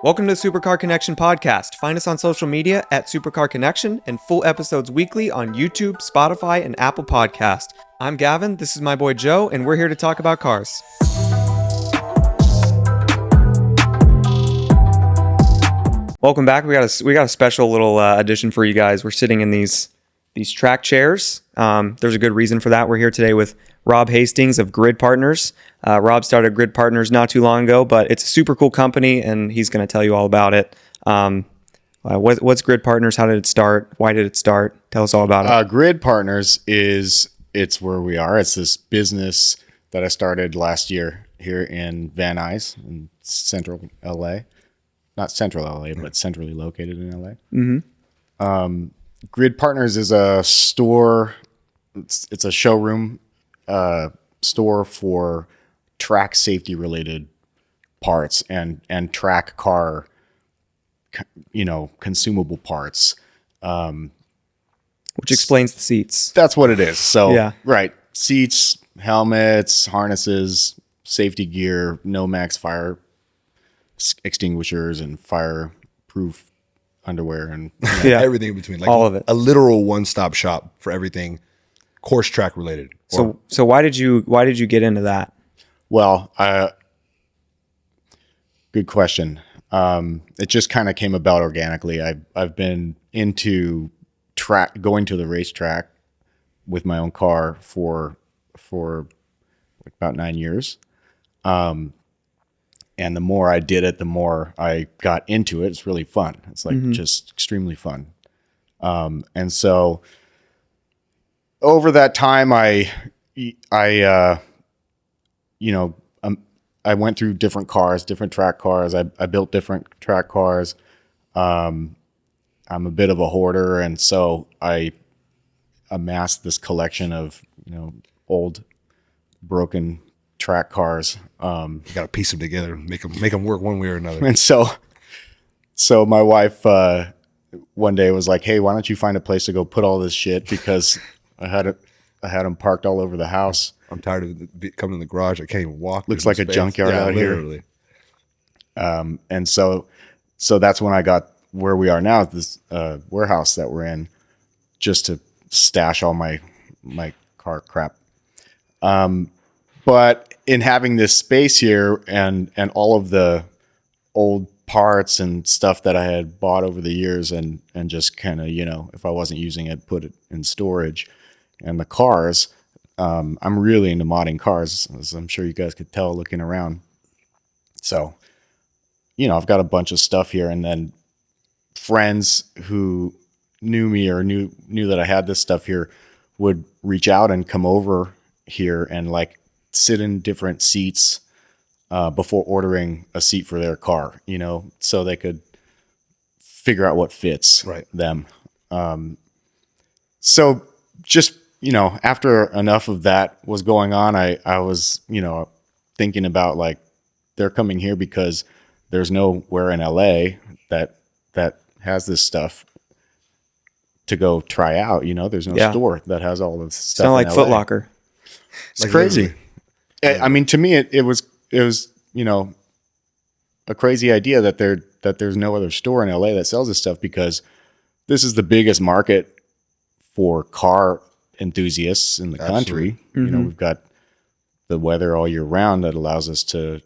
Welcome to the Supercar Connection podcast. Find us on social media at Supercar Connection and full episodes weekly on YouTube, Spotify, and Apple Podcast. I'm Gavin, this is my boy Joe, and we're here to talk about cars. Welcome back. We got a special little addition for you guys. We're sitting in these track chairs. There's a good reason for that. We're here today with Rob Hastings of Grid Partners. Rob started Grid Partners not too long ago, but it's a super cool company, and he's going to tell you all about it. What's Grid Partners? How did it start? Why did it start? Tell us all about it. Grid Partners it's where we are. It's this business that I started last year here in Van Nuys in central LA. Not central LA, but centrally located in LA. Mm-hmm. Grid Partners is a store. It's a showroom store for track safety related parts and track car, consumable parts. Which explains the seats. That's what it is. So, yeah. Right. Seats, helmets, harnesses, safety gear, Nomex fire extinguishers and fireproof underwear and yeah, everything in between, like all of it. A literal one-stop shop for everything course track related. So why did you get into that? Well, good question. It just kind of came about organically. I've been into going to the racetrack with my own car for like about 9 years. And the more I did it, the more I got into it. It's really fun. It's like just extremely fun. And so over that time, I went through different cars, different track cars. I built different track cars. I'm a bit of a hoarder. And so I amassed this collection of, old broken track cars. You got to piece them together, make them work one way or another. And so my wife one day was like, "Hey, why don't you find a place to go put all this shit?" Because I had them parked all over the house. I'm tired of coming in the garage. I can't even walk. Looks like a junkyard out literally. Here. And so that's when I got where we are now, this warehouse that we're in, just to stash all my car crap. But in having this space here and all of the old parts and stuff that I had bought over the years and just kind of, if I wasn't using it, put it in storage, and the cars, I'm really into modding cars, as I'm sure you guys could tell looking around. So, I've got a bunch of stuff here, and then friends who knew me or knew that I had this stuff here would reach out and come over here and like sit in different seats before ordering a seat for their car, so they could figure out what fits them. So just, after enough of that was going on, I was, thinking about like, they're coming here because there's nowhere in LA that has this stuff to go try out. There's no store that has all this stuff. Sound like Foot Locker. It's like crazy. I mean, to me, it was a crazy idea that there's no other store in LA that sells this stuff, because this is the biggest market for car enthusiasts in the country. Mm-hmm. We've got the weather all year round that allows us to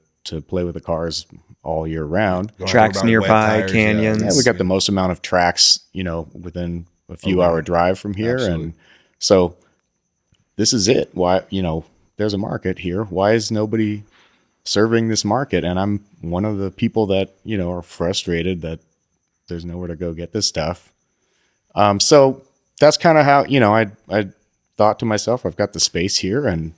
play with the cars all year round. Tracks nearby, canyons. Yeah, we got the most amount of tracks, within a few hour drive from here. Absolutely. And so this is it. Why, there's a market here. Why is nobody serving this market? And I'm one of the people that, are frustrated that there's nowhere to go get this stuff. So that's kind of how, I thought to myself, I've got the space here and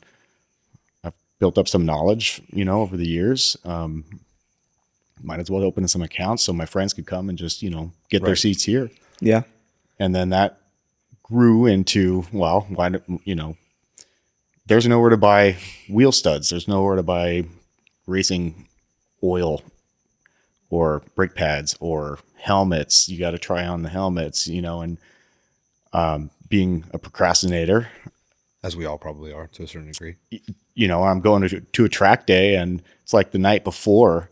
I've built up some knowledge, over the years. Might as well open some accounts so my friends could come and just, get their seats here. Yeah. And then that grew into, well, why don't, there's nowhere to buy wheel studs. There's nowhere to buy racing oil or brake pads or helmets. You got to try on the helmets, and being a procrastinator, as we all probably are to a certain degree. I'm going to a track day, and it's like the night before.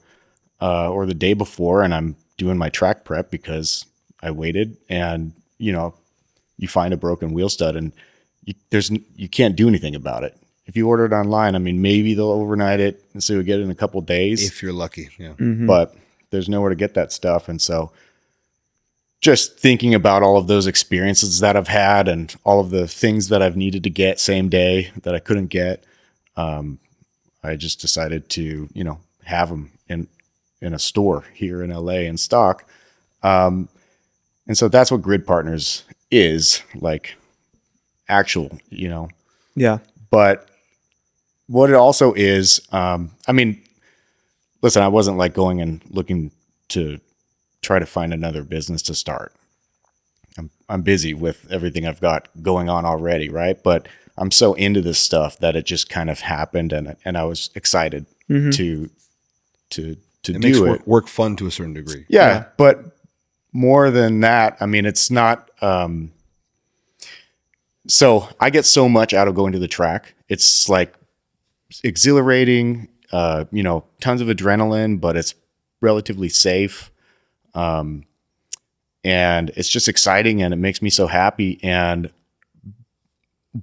or the day before, and I'm doing my track prep because I waited, and you find a broken wheel stud, and you can't do anything about it. If you order it online, I mean, maybe they'll overnight it, and so you'll get it in a couple days. If you're lucky, yeah. But there's nowhere to get that stuff, and so just thinking about all of those experiences that I've had and all of the things that I've needed to get same day that I couldn't get, I just decided to, have them in a store here in LA in stock. And so that's what Grid Partners is, like actual, Yeah. But what it also is, I mean, listen, I wasn't like going and looking to try to find another business to start. I'm busy with everything I've got going on already, right? But I'm so into this stuff that it just kind of happened, and I was excited to It do makes it. work fun to a certain degree. Yeah, but more than that, I mean, it's not. So I get so much out of going to the track. It's like exhilarating, tons of adrenaline, but it's relatively safe. And it's just exciting, and it makes me so happy, and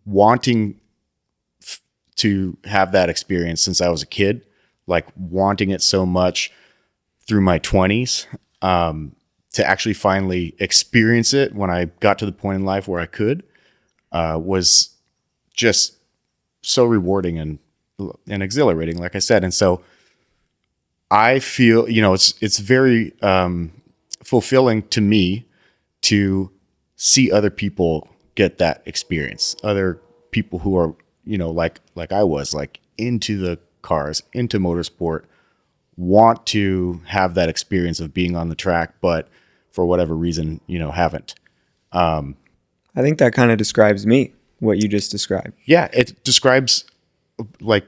wanting to have that experience since I was a kid, like wanting it so much through my 20s, to actually finally experience it when I got to the point in life where I could, was just so rewarding and exhilarating, like I said. And so I feel, it's very fulfilling to me to see other people get that experience. Other people who are, like I was, like into the cars, into motorsport, want to have that experience of being on the track, but for whatever reason, haven't. I think that kind of describes me, what you just described. Yeah, it describes like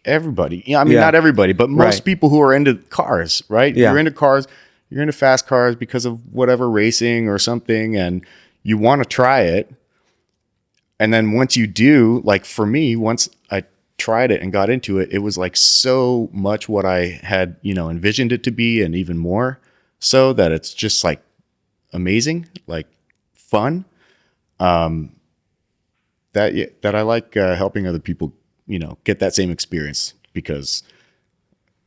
everybody. Yeah, I mean, Yeah. not everybody, but most Right. people who are into cars, right? Yeah. You're into cars, you're into fast cars because of whatever racing or something, and you want to try it. And then once you do, like for me, once I tried it and got into it, it was like so much what I had, envisioned it to be, and even more so, that it's just like amazing, like fun. That I like helping other people, get that same experience, because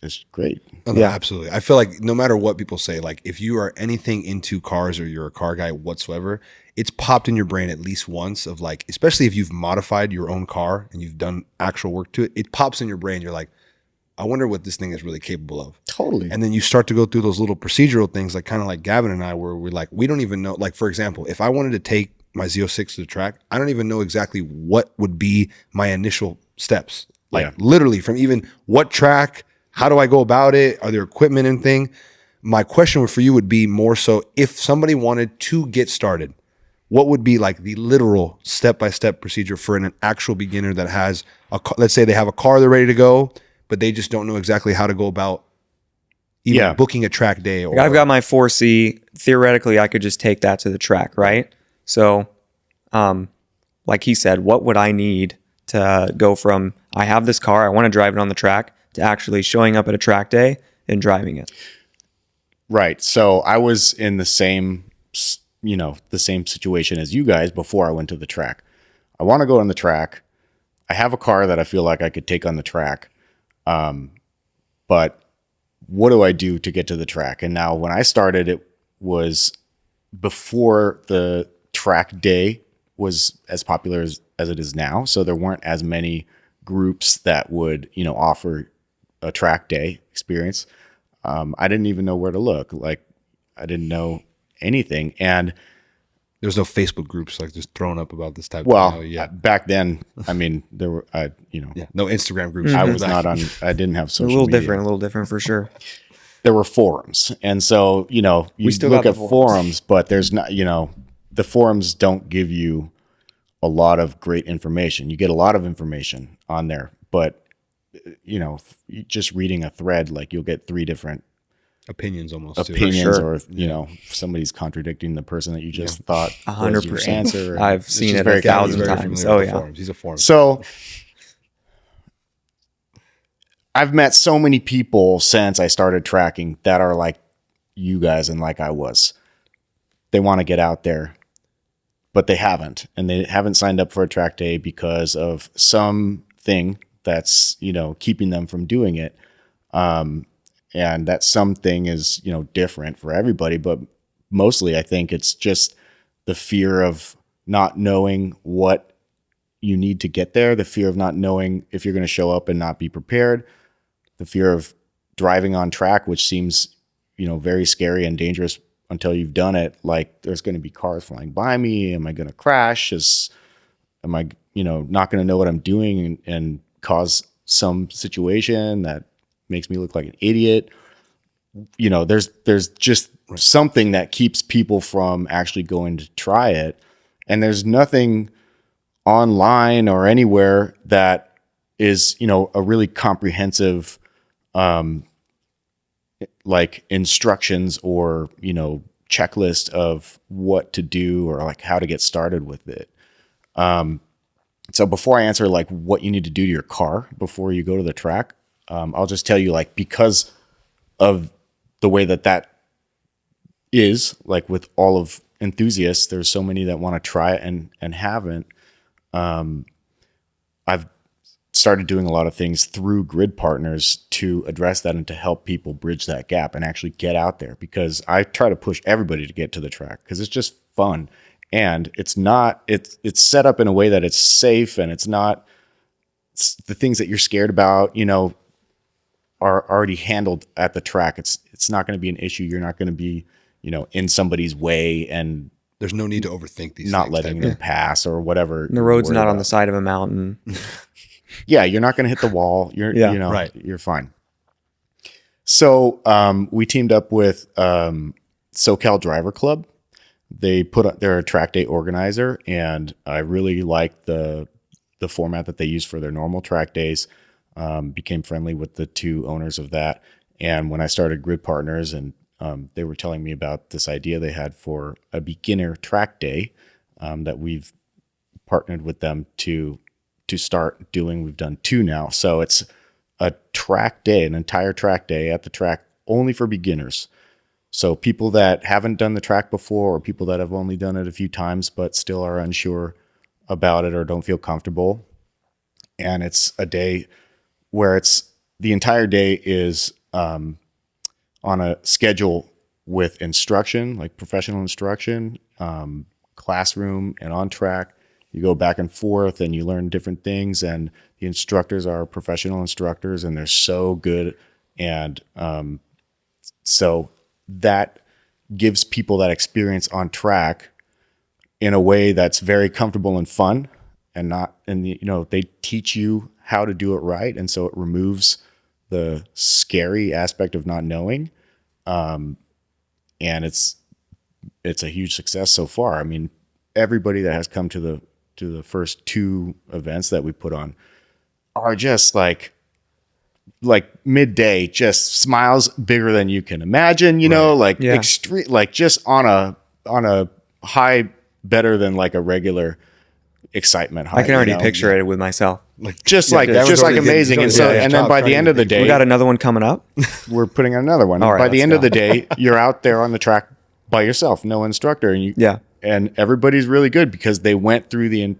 it's great. Oh, no, Yeah. absolutely. I feel like no matter what people say, like if you are anything into cars or you're a car guy whatsoever, it's popped in your brain at least once of like, especially if you've modified your own car and you've done actual work to it, it pops in your brain. You're like, I wonder what this thing is really capable of. Totally. And then you start to go through those little procedural things, like kind of like Gavin and I, where we're like, we don't even know. Like, for example, if I wanted to take my Z06 to the track, I don't even know exactly what would be my initial steps. Like literally from even what track, how do I go about it? Are there equipment and thing? My question for you would be more so, if somebody wanted to get started, what would be like the literal step-by-step procedure for an actual beginner that has let's say they have a car, they're ready to go, but they just don't know exactly how to go about even booking a track day? Or Like I've got my 4C. Theoretically, I could just take that to the track, right? So, like he said, what would I need to go from I have this car, I want to drive it on the track, to actually showing up at a track day and driving it? Right. So I was in the same situation as you guys before I went to the track. I want to go on the track. I have a car that I feel like I could take on the track. But what do I do to get to the track? And now when I started, it was before the track day was as popular as it is now. So there weren't as many groups that would, offer a track day experience. I didn't even know where to look. Like I didn't know anything. And there's no Facebook groups like just thrown up about this type well, of yeah. back then, I mean, there were, No Instagram groups. I was not on, I didn't have A social media. a little different for sure. There were forums. And so, you still look got at the forums, but there's not, the forums don't give you a lot of great information. You get a lot of information on there, but just reading a thread, like you'll get 3 different opinions almost opinions, Sure. or somebody's contradicting the person that you just thought was 100%. your answer. And I've it's seen just it very 1,000 confusing. times. familiar Oh with yeah. forums. He's a forum. So I've met so many people since I started tracking that are like you guys and like I was. They want to get out there, but they haven't. And they haven't signed up for a track day because of something that's, keeping them from doing it. And that something is, different for everybody. But mostly I think it's just the fear of not knowing what you need to get there, the fear of not knowing if you're going to show up and not be prepared, the fear of driving on track, which seems, very scary and dangerous until you've done it. Like, there's going to be cars flying by me. Am I going to crash? Am I, not going to know what I'm doing and cause some situation that makes me look like an idiot? There's just something that keeps people from actually going to try it. And there's nothing online or anywhere that is, a really comprehensive, like instructions or, checklist of what to do or like how to get started with it. So before I answer like what you need to do to your car before you go to the track, I'll just tell you, like, because of the way that is, like with all of enthusiasts, there's so many that want to try it and haven't. I've started doing a lot of things through grid partners to address that and to help people bridge that gap and actually get out there, because I try to push everybody to get to the track because it's just fun. And it's set up in a way that it's safe, and it's the things that you're scared about, are already handled at the track. It's not going to be an issue. You're not going to be, in somebody's way, and there's no need to overthink these not things, letting them pass or whatever. And the road's not on the side of a mountain. Yeah, you're not going to hit the wall. right. You're fine. So we teamed up with SoCal Driver Club. They're a track day organizer, and I really like the format that they use for their normal track days. Became friendly with the two owners of that. And when I started Grid Partners, and they were telling me about this idea they had for a beginner track day that we've partnered with them to start doing. We've done 2 now. So it's a track day, an entire track day at the track only for beginners. So people that haven't done the track before, or people that have only done it a few times but still are unsure about it or don't feel comfortable. And it's a day where the entire day is on a schedule with instruction, like professional instruction, classroom, and on track. You go back and forth and you learn different things, and the instructors are professional instructors, and they're so good. And so that gives people that experience on track in a way that's very comfortable and fun, and they teach you how to do it right. And so it removes the scary aspect of not knowing. And it's a huge success so far. I mean, everybody that has come to the first 2 events that we put on are just like midday, just smiles bigger than you can imagine, extreme, like just on a high, better than like a regular excitement high. I can already picture it with myself. Just amazing. And so, and then by the end of the day, we got another one coming up. We're putting on another one. All right, by the end go. of the day, you're out there on the track by yourself, no instructor. And everybody's really good because they went through the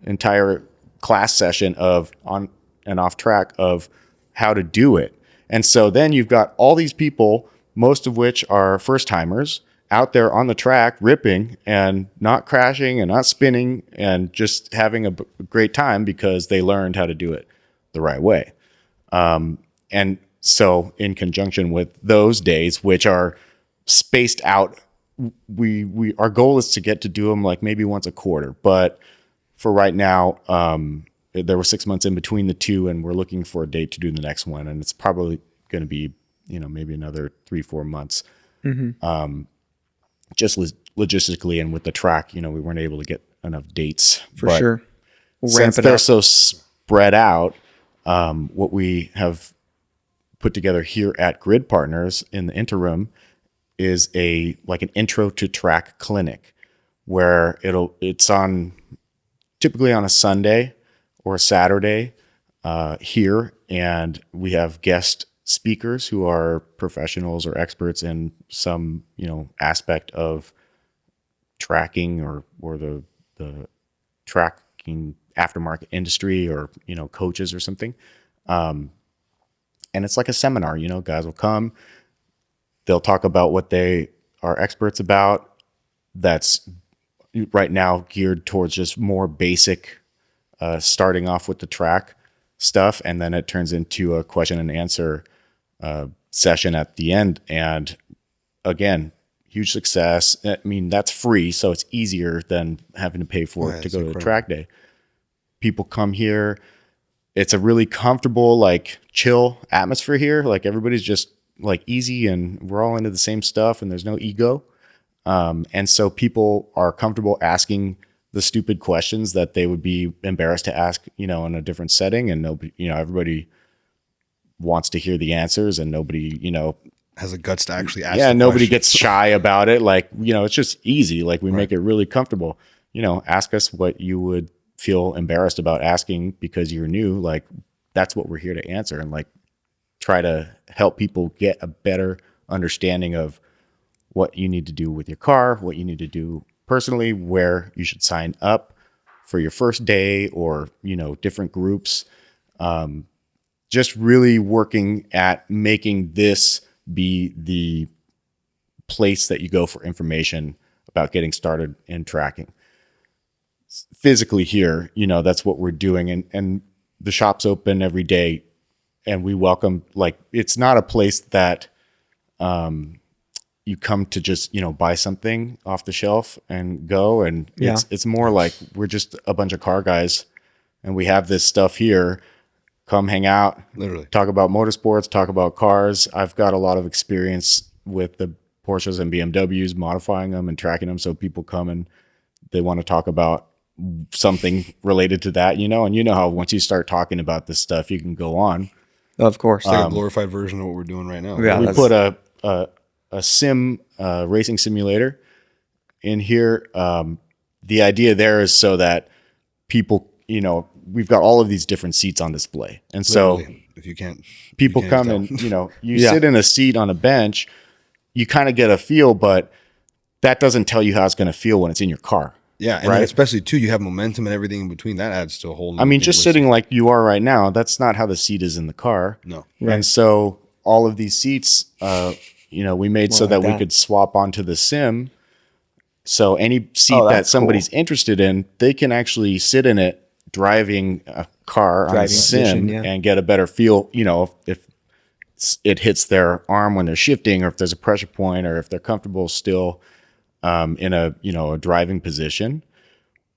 entire class session of on and off track of how to do it. And so then you've got all these people, most of which are first timers, out there on the track ripping and not crashing and not spinning and just having a great time because they learned how to do it the right way. And so in conjunction with those days, which are spaced out, our goal is to get to do them like maybe once a quarter. But for right now, there were 6 months in between the 2, and we're looking for a date to do the next one. And it's probably going to be, maybe another 3-4 months. Mm-hmm. Just logistically, and with the track, we weren't able to get enough dates. For sure. We'll since they're so spread out, what we have put together here at Grid Partners in the interim is an intro to track clinic, where it's on typically on a Sunday or a Saturday. here, and we have guest speakers who are professionals or experts in some, aspect of tracking or the tracking aftermarket industry, or, coaches or something. And it's like a seminar, guys will come, they'll talk about what they are experts about. That's right now geared towards just more basic, starting off with the track stuff. And then it turns into a question and answer session at the end. And again, huge success. I mean, that's free, so it's easier than having to pay for it to go to the track day. People come here. It's a really comfortable, like chill atmosphere here. Like everybody's just like easy, and we're all into the same stuff, and there's no ego. And so people are comfortable asking the stupid questions that they would be embarrassed to ask, in a different setting. And nobody, everybody wants to hear the answers, and nobody, has the guts to actually ask. Yeah, nobody questions. gets shy about it. Like, it's just easy. Like we make it really comfortable. Ask us what you would feel embarrassed about asking because you're new. Like that's what we're here to answer, and like try to help people get a better understanding of what you need to do with your car, what you need to do personally, where you should sign up for your first day, or, different groups. Just really working at making this be the place that you go for information about getting started in tracking. Physically here, that's what we're doing. And the shop's open every day, and we welcome, like, it's not a place that you come to just, buy something off the shelf and go. And it's more like we're just a bunch of car guys, and we have this stuff here. Come hang out, Literally talk about motorsports, talk about cars. I've got a lot of experience with the Porsches and BMWs, modifying them and tracking them. So people come and they want to talk about something related to that, and how once you start talking about this stuff, you can go on. Of course. it's like a glorified version of what we're doing right now. Yeah, We put a sim racing simulator in here. The idea there is so that people, we've got all of these different seats on display. And so Literally, if you can't, people you come tell. and, you sit in a seat on a bench, you kind of get a feel, but that doesn't tell you how it's going to feel when it's in your car. Yeah, and right? then especially too, you have momentum and everything in between. That adds to a whole. I mean, just sitting like you are right now, that's not how the seat is in the car. No. And so all of these seats, we made so that we could swap onto the sim. So any seat that somebody's interested in, they can actually sit in it driving a car on a sim and get a better feel, if it hits their arm when they're shifting, or if there's a pressure point, or if they're comfortable still in a driving position.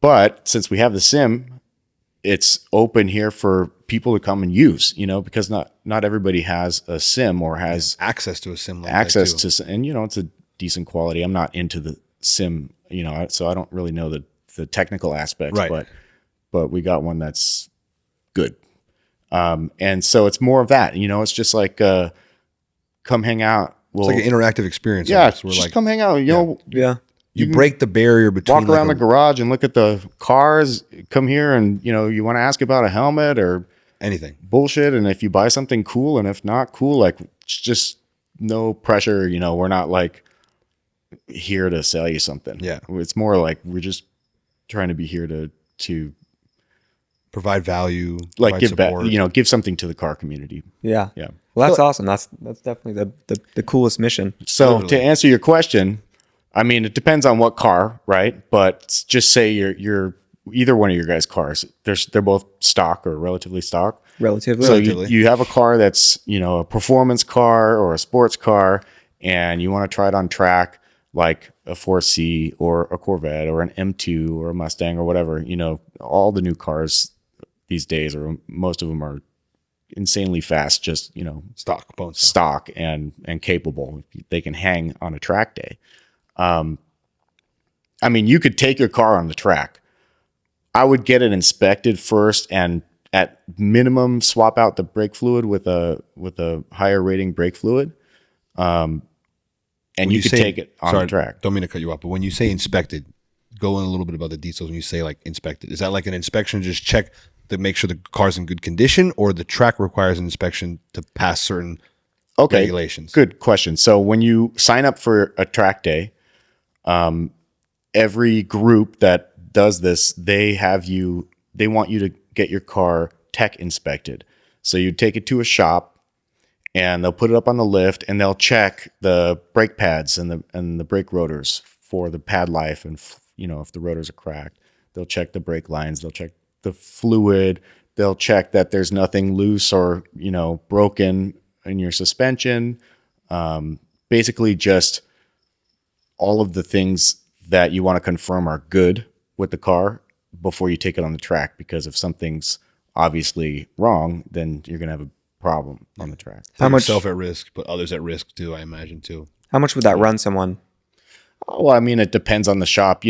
But since we have the sim, it's open here for people to come and use, because not everybody has a sim or has access to a sim. Like access to, and it's a decent quality. I'm not into the sim, so I don't really know the technical aspects, Right. but we got one that's good. And so it's more of that, it's just like, come hang out. It's like an interactive experience. Yeah. We're Just like, come hang out. you break the barrier between walk around the garage and look at the cars, come here and, you want to ask about a helmet or anything bullshit. And if you buy something cool, and if not cool, like it's just no pressure. We're not like here to sell you something. Yeah. It's more like we're just trying to be here to provide value, like provide give support. back, give something to the car community. Yeah. Yeah. Well, that's awesome. That's definitely the coolest mission. So Literally. to answer your question, I mean, it depends on what car, right? But just say you're either one of your guys' cars. They're both stock or relatively stock. Relatively. So you have a car that's, a performance car or a sports car, and you want to try it on track, like a 4C or a Corvette or an M2 or a Mustang or whatever. All the new cars these days, or most of them, are insanely fast, just, stock components. stock and capable. They can hang on a track day. I mean, you could take your car on the track. I would get it inspected first, and at minimum swap out the brake fluid with a higher rating brake fluid. And you could take it on the track. Don't mean to cut you off, but when you say inspected, go in a little bit about the details. When you say like inspected, is that like an inspection? Just check to make sure the car's in good condition, or the track requires an inspection to pass certain Okay. regulations? Good question. So when you sign up for a track day, every group that does this, they want you to get your car tech inspected. So you take it to a shop and they'll put it up on the lift and they'll check the brake pads and the brake rotors for the pad life. And, if the rotors are cracked, they'll check the brake lines, they'll check the fluid, they'll check that there's nothing loose or, broken in your suspension. Basically just all of the things that you want to confirm are good with the car before you take it on the track, because if something's obviously wrong, then you're going to have a problem on the track. Put yourself at risk, but others at risk too, I imagine too. How much would that run someone? Well, I mean, it depends on the shop.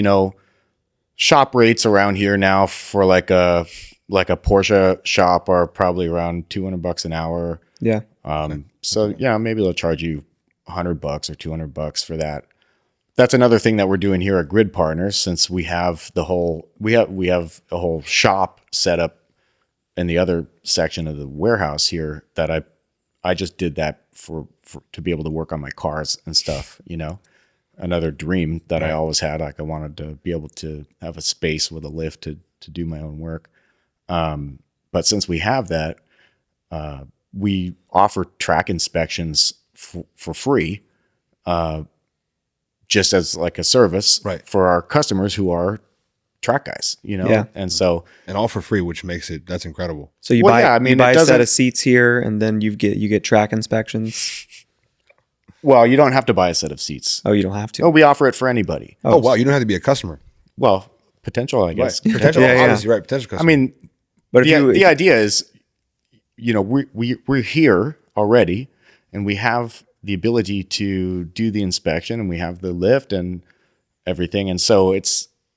Shop rates around here now for like a Porsche shop are probably around $200 an hour. Yeah. So yeah, maybe they'll charge you $100 or $200 for that. That's another thing that we're doing here at Grid Partners, since we have a whole shop set up in the other section of the warehouse here, that I just did that for to be able to work on my cars and stuff, another dream that I always had. Like I wanted to be able to have a space with a lift to do my own work. But since we have that, we offer track inspections for free, just as like a service for our customers who are track guys, and so, and all for free, which makes that's incredible. So you buy a set of seats here, and then you get track inspections. Well, you don't have to buy a set of seats. Oh, you don't have to. Oh, we offer it for anybody. Oh wow, you don't have to be a customer. Well, potential, I guess. Right. Potential, obviously, right? Potential customer. I mean, but the idea is, we're here already, and we have the ability to do the inspection, and we have the lift and everything, and so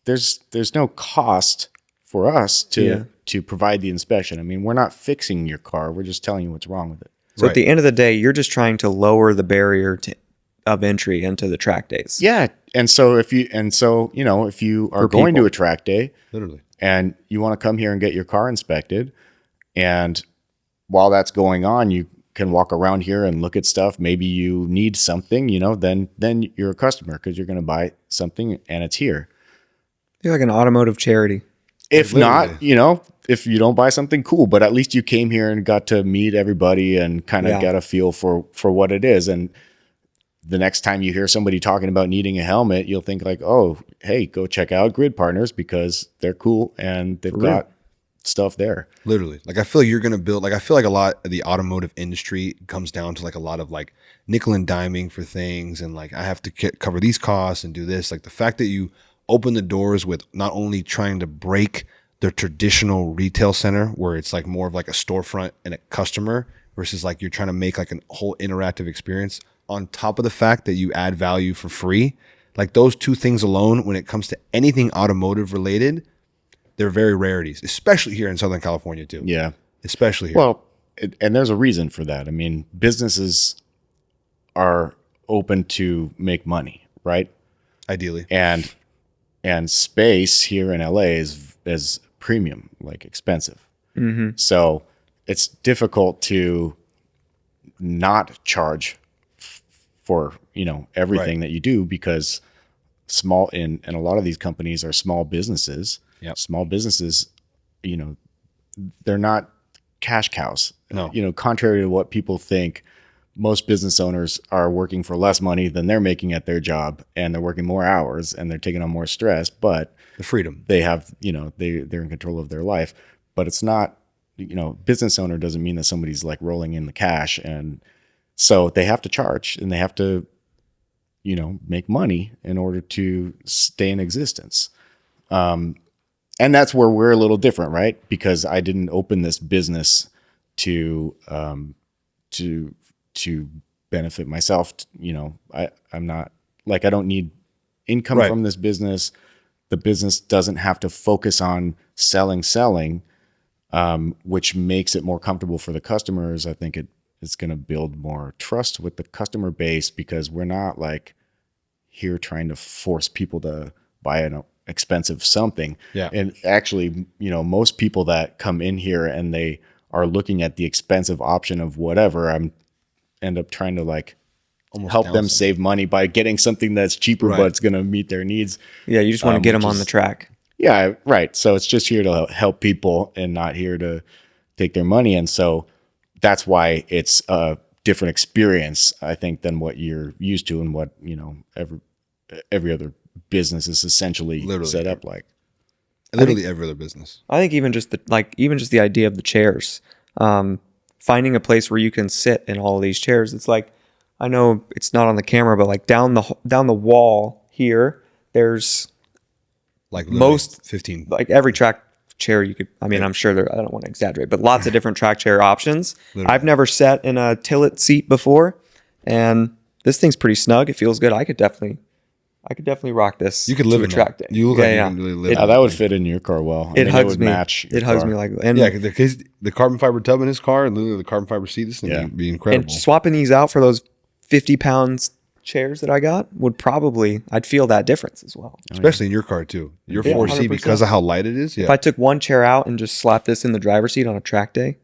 there's no cost for us to provide the inspection. I mean, we're not fixing your car; we're just telling you what's wrong with it. So at the end of the day, you're just trying to lower the barrier of entry into the track days. Yeah, and so if you are going to a track day, literally, and you want to come here and get your car inspected, and while that's going on, you can walk around here and look at stuff. Maybe you need something, then you're a customer because you're going to buy something and it's here. You're like an automotive charity. If not, if you don't buy something, cool, but at least you came here and got to meet everybody and kind of get a feel for what it is. And the next time you hear somebody talking about needing a helmet, you'll think like, oh, hey, go check out Grid Partners because they're cool and they've got stuff there. Literally. Like I feel you're going to build, like I feel like a lot of the automotive industry comes down to like a lot of like nickel and diming for things, and like I have to cover these costs and do this. Like the fact that you open the doors with not only trying to break the traditional retail center where it's like more of like a storefront and a customer versus like you're trying to make like a whole interactive experience, on top of the fact that you add value for free, like those two things alone, when it comes to anything automotive related, they're very rarities, especially here in Southern California too. Yeah. Especially here. Well, and there's a reason for that. I mean, businesses are open to make money, right? Ideally. And space here in LA is premium, like expensive. Mm-hmm. So it's difficult to not charge for, everything that you do, because small and a lot of these companies are small businesses. Yep. Small businesses, they're not cash cows. No. Contrary to what people think, most business owners are working for less money than they're making at their job, and they're working more hours and they're taking on more stress, but the freedom they have, they're in control of their life. But it's not, business owner doesn't mean that somebody's like rolling in the cash. And so they have to charge and they have to, make money in order to stay in existence. And that's where we're a little different, right? Because I didn't open this business to benefit myself. I'm not like, I don't need income from this business. The business doesn't have to focus on selling, which makes it more comfortable for the customers. I think it's going to build more trust with the customer base, because we're not like here trying to force people to buy expensive something. Yeah. And actually, most people that come in here and they are looking at the expensive option of whatever, end up trying to like Almost help them downside. save money by getting something that's cheaper, Right. but it's going to meet their needs. Yeah, you just want to get them which on is- the track. Yeah, right. So it's just here to help people and not here to take their money. And so that's why it's a different experience, I think, than what you're used to and what, every other business is essentially Literally. set up like. Literally every other business. I think even just the idea of the chairs, finding a place where you can sit in all of these chairs. It's like, I know it's not on the camera, but like down the wall here, there's Like most 15. like every track chair you could. I mean, I'm sure I don't want to exaggerate, but lots of different track chair options. Literally. I've never sat in a tillet seat before, and this thing's pretty snug. It feels good. I could definitely rock this. You could live to a in track that. day. You look like you can really live Yeah, in that would fit in your car well. It hugs would me. match your It hugs car. me like, and Yeah, because the carbon fiber tub in his car and literally the carbon fiber seat, this thing would be incredible. And swapping these out for those 50 pounds chairs that I got I'd feel that difference as well. Especially in your car too. Your Yeah, 4C 100%. because of how light it is. Yeah, If I took one chair out and just slapped this in the driver's seat on a track day,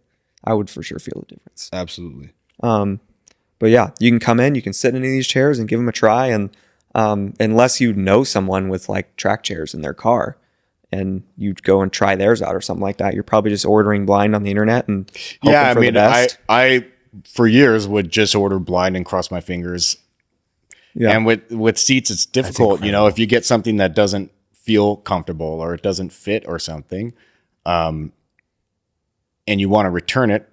I would for sure feel the difference. absolutely. But yeah, you can come in, you can sit in any of these chairs and give them a try. And unless you know someone with like track chairs in their car and you go and try theirs out or something like that, you're probably just ordering blind on the internet and hoping Yeah, I for mean, the best. I for years would just order blind and cross my fingers. Yeah. And with seats, it's difficult. If you get something that doesn't feel comfortable or it doesn't fit or something, and you want to return it,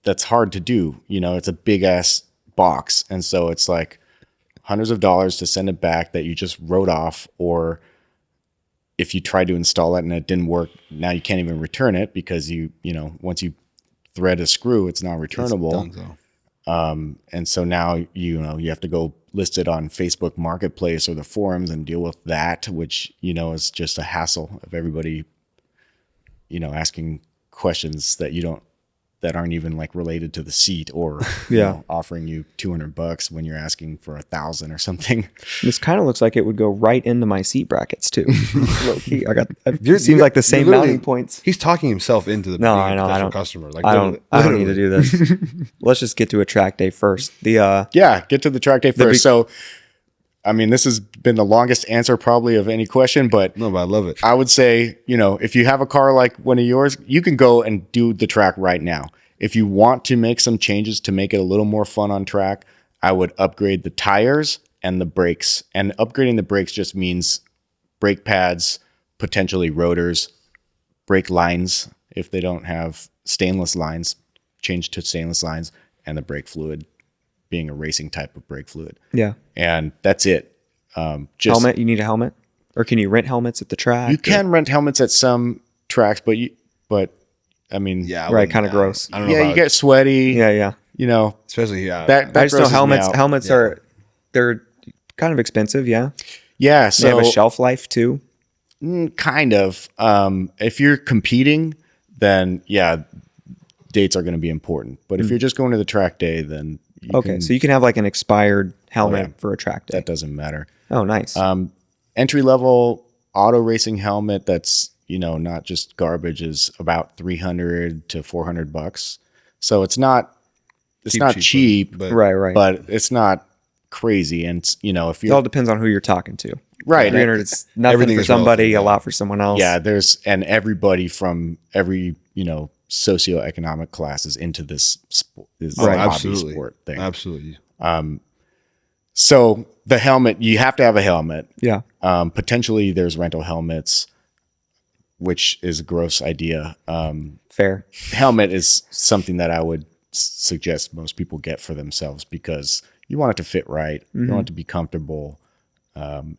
that's hard to do. It's a big ass box, and so it's like hundreds of dollars to send it back that you just wrote off, or if you tried to install it and it didn't work, now you can't even return it because once you thread a screw, it's not returnable. It's done, And so now you have to go list it on Facebook Marketplace or the forums and deal with that, which is just a hassle of everybody asking questions that aren't even like related to the seat, or offering you $200 when you're asking for $1,000 or something. This kind of looks like it would go right into my seat brackets too. Low key. It You're- seems like the same you're literally- mounting points. He's talking himself into the No, being I a know. I potential don't. customer. Like I don't need to literally. do this. Let's just get to a track day first. Yeah, get to the track day first. be- So, I mean, this has been the longest answer probably of any question, but No, but I love it. I would say, if you have a car like one of yours, you can go and do the track right now. If you want to make some changes to make it a little more fun on track, I would upgrade the tires and the brakes. And upgrading the brakes just means brake pads, potentially rotors, brake lines. If they don't have stainless lines, change to stainless lines, and the brake fluid being a racing type of brake fluid. Yeah. And that's it. Just Helmet. You need a helmet, or can you rent helmets at the track? You can rent helmets at some tracks, but I mean, Yeah, I Right. wouldn't- Kind of gross. I don't know. yeah, you get sweaty. Yeah. especially that I just know grosses me helmets. out. Helmets they're kind of expensive. Yeah. Yeah, They have so a shelf life too. kind of. If you're competing, then yeah, dates are going to be important. But if you're just going to the track day, then So you can have like an expired helmet yeah. for a track day. that doesn't matter. Oh, nice. Entry level auto racing helmet that's not just garbage is about $300 to $400. So it's not cheap, but right. but it's not crazy. And if It you're all depends on who you're talking to. right, 300, it's nothing Everything for is somebody, relative, a lot for someone else. yeah, and everybody from every socioeconomic classes into this hobby absolutely. sport thing. Absolutely. So the helmet, you have to have a helmet. Yeah. Potentially, there's rental helmets, which is a gross idea. Fair. Helmet is something that I would suggest most people get for themselves because you want it to fit right, you want it to be comfortable, and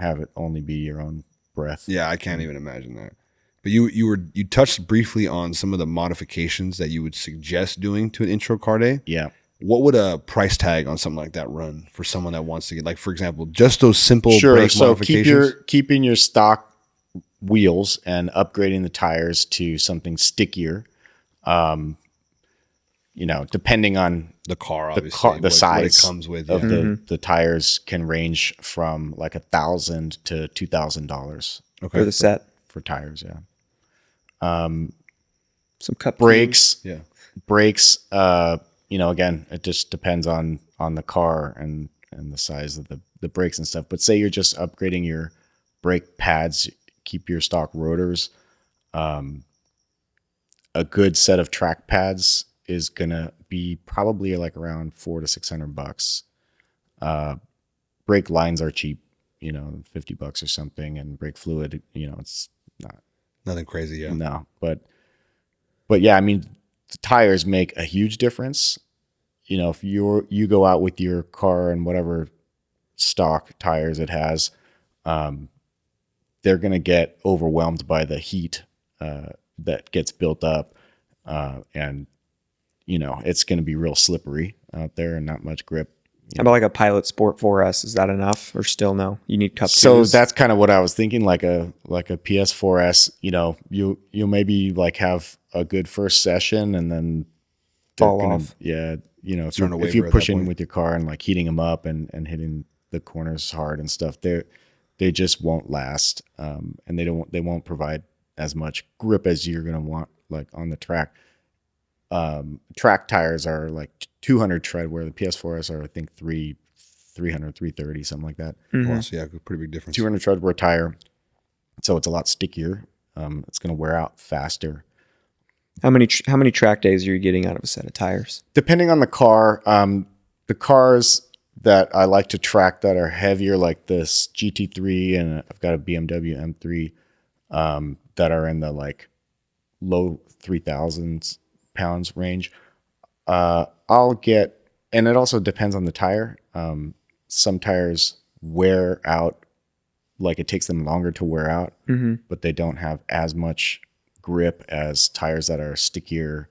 have it only be your own breath. Yeah, I can't even imagine that. But you touched briefly on some of the modifications that you would suggest doing to an intro car day. Yeah. What would a price tag on something like that run for someone that wants to get, like, for example, just those simple Sure. brake So modifications? keeping your stock wheels and upgrading the tires to something stickier. depending on The car, the obviously, the size what it comes with. of Yeah. the tires can range from like $1,000 to $2,000 for the set. for tires. Yeah. Some cup Brakes. Yeah. Brakes, again, it just depends on the car and the size of the brakes and stuff. But say you're just upgrading your brake pads, keep your stock rotors. A good set of track pads is gonna be probably like around $400 to $600. Brake lines are cheap, $50 or something, and brake fluid, it's not Nothing crazy. Yeah. no, but yeah, I mean, the tires make a huge difference. If you go out with your car and whatever stock tires it has, they're going to get overwhelmed by the heat that gets built up. And, it's going to be real slippery out there and not much grip. How about like a Pilot Sport 4S? Is that enough or still no? You need cup So twos? that's kind of what I was thinking, like a PS4S, you'll maybe like have a good first session and then they're Fall gonna- off. Yeah. If Starting to if you're waver at that pushing point. with your car and like heating them up and hitting the corners hard and stuff, they just won't last. And they won't provide as much grip as you're going to want like on the track. Track tires are like 200 tread, where the PS4s are, I think 300, 330, something like that. Mm-hmm. Oh, so yeah, pretty big difference. 200 tread wear tire. So it's a lot stickier. It's going to wear out faster. How many track days are you getting out of a set of tires? Depending on the car, the cars that I like to track that are heavier, like this GT3, and I've got a BMW M3 that are in the like low 3,000 pounds range. I'll get, and it also depends on the tire. Some tires wear out, like it takes them longer to wear out, but they don't have as much grip as tires that are stickier.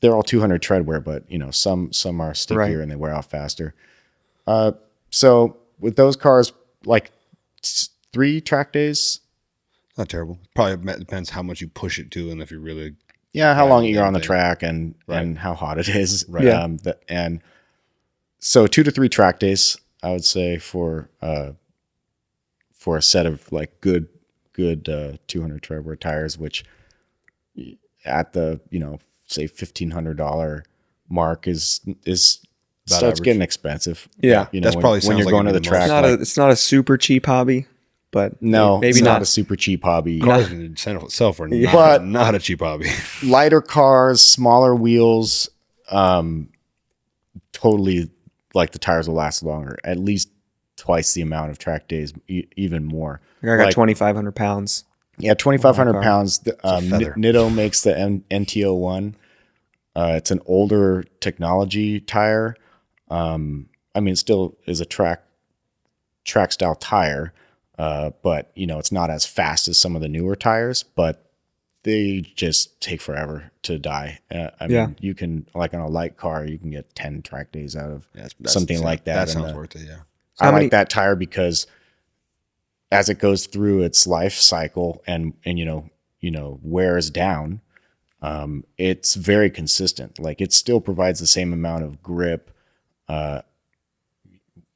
They're all 200 tread wear, but some are stickier Right. and they wear out faster. So with those cars, like 3 track days. Not terrible. Probably depends how much you push it to, and if you really. Yeah, how Yeah, long you're same on the thing. track and how hot it is. Right. Yeah. And so 2 to 3 track days, I would say, for a set of like good 200 tread wear tires, which at the say $1,500 mark is starts average. getting expensive. Yeah. That's when, probably when sounds you're like going to it'd the be the most- track. It's not a super cheap hobby, but No, maybe it's not. not a super cheap hobby. Cars in itself are not, But- not a cheap hobby. Lighter cars, smaller wheels, totally, like, the tires will last longer, at least twice the amount of track days, even more. I got Like, 2,500 pounds. yeah, 2,500 car. pounds. feather. Nitto makes the NTO1. It's an older technology tire. I mean, it still is a track style tire, but it's not as fast as some of the newer tires, but they just take forever to die. I Yeah. mean, you can, like on a light car, you can get 10 track days out of That's something like that. That And, sounds worth it. Yeah. I how many- like that tire because as it goes through its life cycle and wears down, it's very consistent. Like, it still provides the same amount of grip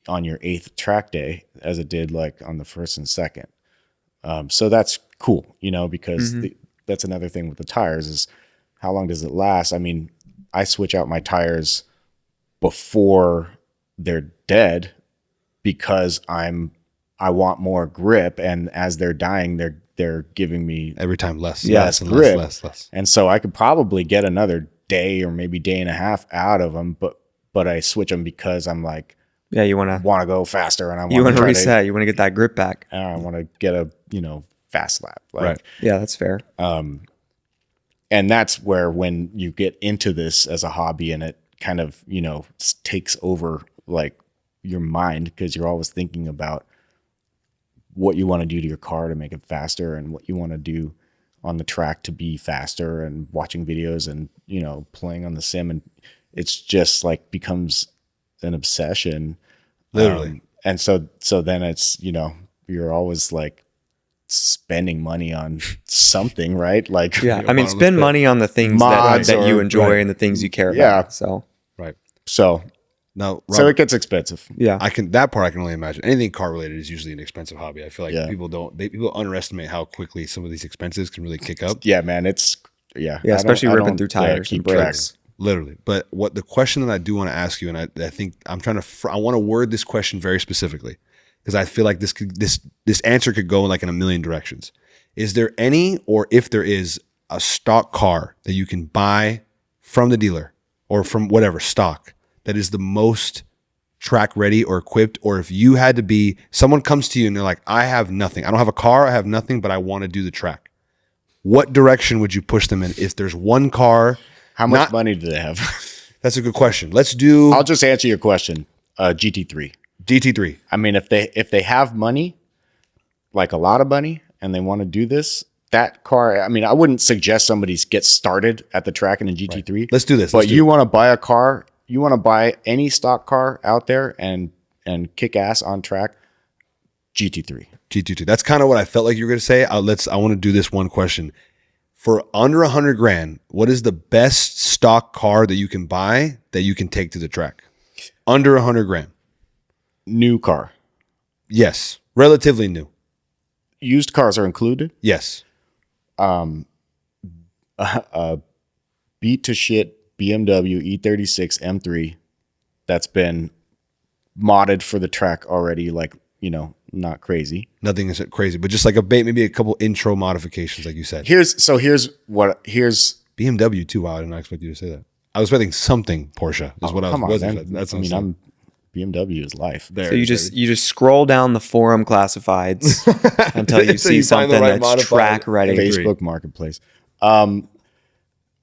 on your 8th track day as it did like on the 1st and 2nd. So that's cool, because that's another thing with the tires is how long does it last? I mean, I switch out my tires before they're dead because I want more grip, and as they're dying, they're giving me Every time less. Yeah, less and grip. less. and so I could probably get another day or maybe day and a half out of them, but I switch them because I'm like, Yeah, you want want to go faster and I to want to reset. You want to get that grip back. I want to get a fast lap. Like, Right. Yeah, that's fair. And that's where, when you get into this as a hobby and it kind of takes over like your mind, because you're always thinking about what you want to do to your car to make it faster and what you want to do on the track to be faster, and watching videos and playing on the sim, and it's just like becomes an obsession. Literally. And so then it's you're always like spending money on something, right? Like, Yeah, I mean, bottomless spend pit. money on the things Mods that you or- enjoy right. and the things you care Yeah. about. So Right. so Now, so Robert, it gets expensive. yeah, that part I can only imagine. Anything car related is usually an expensive hobby. I feel like Yeah. people underestimate how quickly some of these expenses can really kick up. Yeah, man, it's yeah. yeah, especially I ripping don't, through tires keep and brakes. Literally. But what the question that I do want to ask you, and I think I'm trying to, I want to word this question very specifically because I feel like this answer could go like in a million directions. Is there any, or if there is, a stock car that you can buy from the dealer or from whatever stock that is the most track ready or equipped? Or if you had to be, someone comes to you and they're like, I have nothing. I don't have a car. I have nothing, but I want to do the track. What direction would you push them in? If there's one car, How much money do they have? that's a good question. Let's do I'll just answer your question. GT3. GT3. I mean, if they have money, like a lot of money, and they want to do this, that car. I mean, I wouldn't suggest somebody get started at the track in a GT3. Let's do this. But Let's do you it. want to buy a car, you want to buy any stock car out there and kick ass on track, GT3. GT2. That's kind of what I felt like you were going to say. I want to do this one question. For under $100,000, what is the best stock car that you can buy that you can take to the track? Under $100,000. New car. Yes. Relatively new. Used cars are included. Yes. Beat to shit BMW E36 M3 that's been modded for the track already, like, not crazy. Nothing is crazy, but just like maybe a couple intro modifications, like you said. Here's BMW too. Wow, I did not expect you to say that. I was expecting something Porsche is what I come on, was. man. That's BMW is life. there. So you just scroll down the forum classifieds until you Until see you find the something right that's modified track ready. Facebook Marketplace.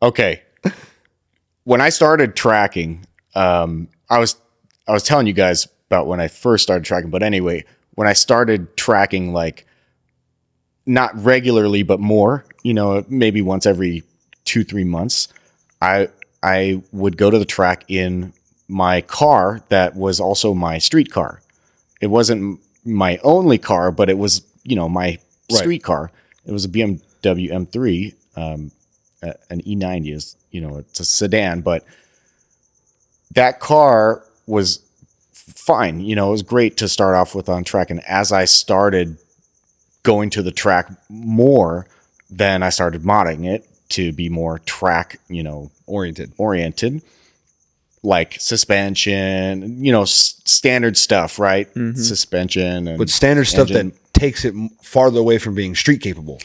Okay. When I started tracking, I was telling you guys about when I first started tracking, but anyway, when I started tracking, like, not regularly, but more, maybe once every 2-3 months, I would go to the track in my car that was also my street car. It wasn't my only car, but it was, my street car. It was a BMW M3, an E90 is, it's a sedan, but that car was fine. It was great to start off with on track. And as I started going to the track more, then I started modding it to be more track, oriented, like suspension, standard stuff, right? Mm-hmm. Suspension, and But standard stuff engine. that takes it farther away from being street capable.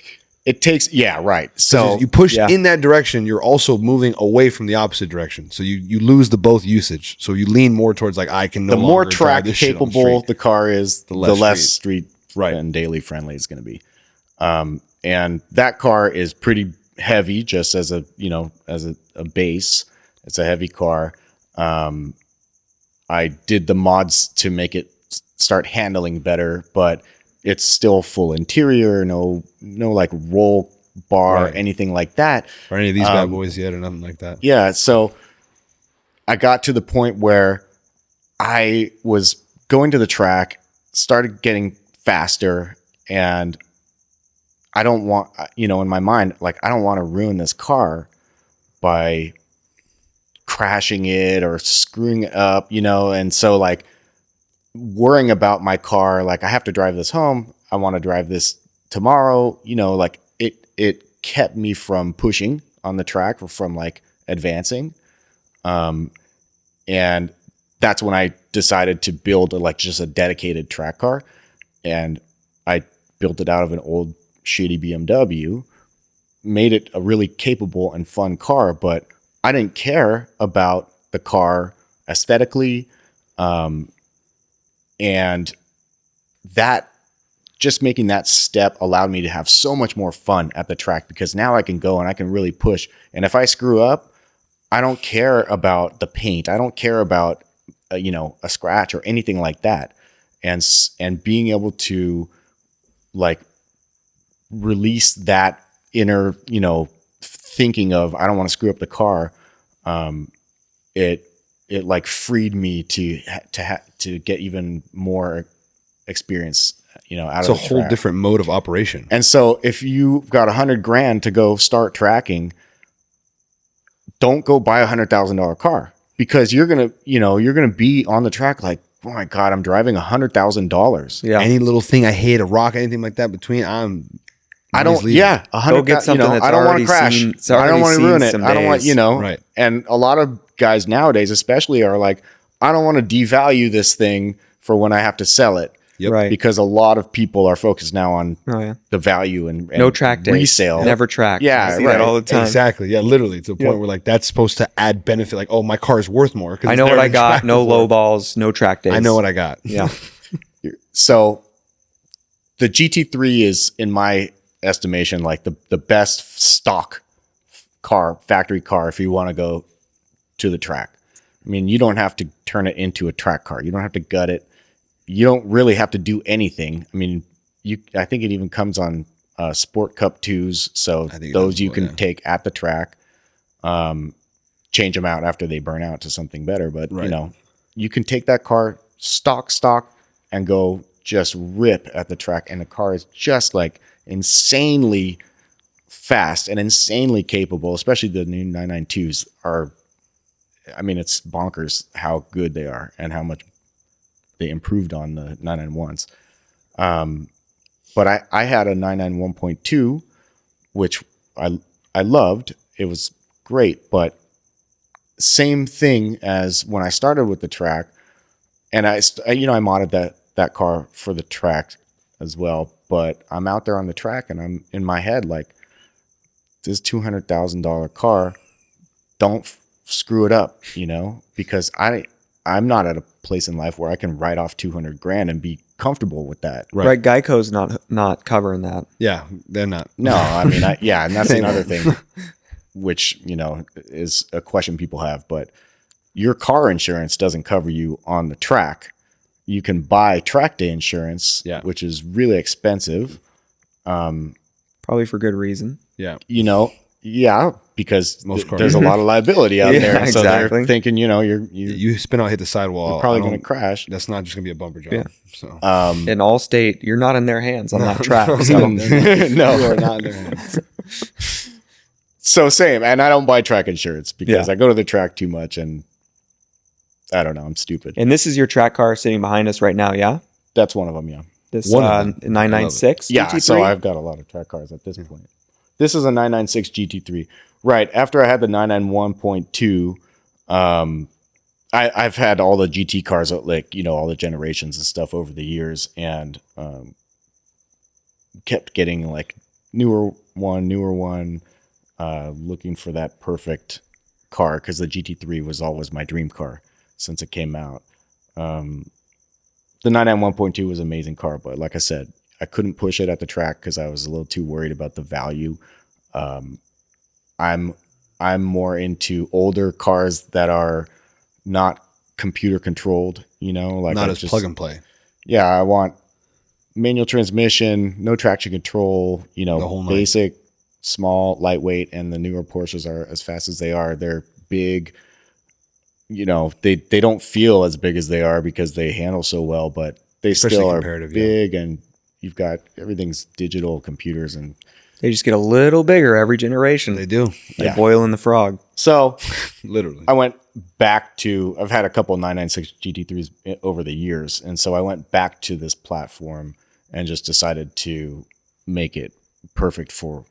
It takes, yeah, right. So You push yeah. in that direction, you're also moving away from the opposite direction. So you lose the both usage. So you lean more towards like, I can no the more longer drive track this shit on the capable street. the car is, the less street Right. and daily friendly it's going to be. And that car is pretty heavy, just as a base. It's a heavy car. I did the mods to make it start handling better, but it's still full interior, no like roll bar, Right. anything like that. Or any of these bad boys yet or nothing like that. Yeah, so I got to the point where I was going to the track, started getting faster, and I don't want, in my mind, like, I don't want to ruin this car by crashing it or screwing it up, and so, like, worrying about my car, like, I have to drive this home, I want to drive this tomorrow, like, it kept me from pushing on the track or from, like, advancing. And that's when I decided to build just a dedicated track car, and I built it out of an old shitty BMW, made it a really capable and fun car, but I didn't care about the car aesthetically. And that, just making that step allowed me to have so much more fun at the track, because now I can go and I can really push. And if I screw up, I don't care about the paint. I don't care about, a scratch or anything like that. And being able to, like, release that inner, thinking of, I don't want to screw up the car. It like freed me to get even more experience out It's of a the whole track. different mode of operation. And so if you've got $100,000 to go start tracking, don't go buy $100,000 car, because you're going to be on the track like, oh my God, I'm driving $100,000. Yeah. Any little thing I hit, a rock, anything like that between, I don't, leaving. yeah, Go get something that's I don't want already to crash. seen- it's I don't already want to seen ruin it. some I don't want, days. Right. And a lot of guys nowadays, especially, are like, I don't want to devalue this thing for when I have to sell it. Yep. Right. Because a lot of people are focused now on Oh yeah. the value and No track days. resale. Never track. Yeah, I see right. that all the time. Exactly. Yeah, literally to the point where like that's supposed to add benefit. Like, oh, my car is worth more. I know what I got. No low balls. No track days. I know what I got. Yeah. So the GT3 is, in my estimation, like the best stock car, factory car, if you want to go to the track. I mean, you don't have to turn it into a track car. You don't have to gut it. You don't really have to do anything. I mean, I think it even comes on Sport Cup 2s. So I think those that's you what, can yeah. take at the track, change them out after they burn out to something better. But, Right. you can take that car stock and go just rip at the track. And the car is just like insanely fast and insanely capable, especially the new 992s are. I mean, it's bonkers how good they are and how much they improved on the 991s. But I had a 991.2, which I loved. It was great, but same thing as when I started with the track, and I modded that car for the track as well. But I'm out there on the track, and I'm in my head like, this $200,000 car, don't screw it up, because I'm not at a place in life where I can write off $200,000 and be comfortable with that. Right. Geico's not covering that. Yeah, they're not. No, I mean, and that's another thing, which, is a question people have, but your car insurance doesn't cover you on the track. You can buy track day insurance, Yeah. which is really expensive. Probably for good reason. Yeah. Yeah, because Most cars. there's a lot of liability out Yeah, there. And so they're exactly. thinking, you're You spin out, hit the sidewall. probably I going to don't- crash. That's not just gonna be a bumper job. Yeah. So In Allstate, you're not in their hands on that track. So no, No. you are not in their hands. So same. And I don't buy track insurance because Yeah. I go to the track too much, and I don't know. I'm stupid. And this is your track car sitting behind us right now, yeah? That's one of them. Yeah. This One of them. 996 Yeah. GT3? So I've got a lot of track cars at this point. This is a 996 GT3. Right. After I had the 991.2, I've had all the GT cars, like, all the generations and stuff over the years, and kept getting like newer one, looking for that perfect car, because the GT3 was always my dream car since it came out. The 991.2 was an amazing car, but like I said, I couldn't push it at the track because I was a little too worried about the value. I'm more into older cars that are not computer controlled, like Not I as just- plug and play. Yeah, I want manual transmission, no traction control, The whole nine. basic, small, lightweight, and the newer Porsches are as fast as they are. They're big. They don't feel as big as they are because they handle so well, but they Especially still are comparative, yeah. big, and you've got everything's digital computers. And They just get a little bigger every generation. They do. Like Yeah. Boyle and the Frog. so Literally. I went back to, I've had a couple 996 GT3s over the years. And so I went back to this platform and just decided to make it perfect for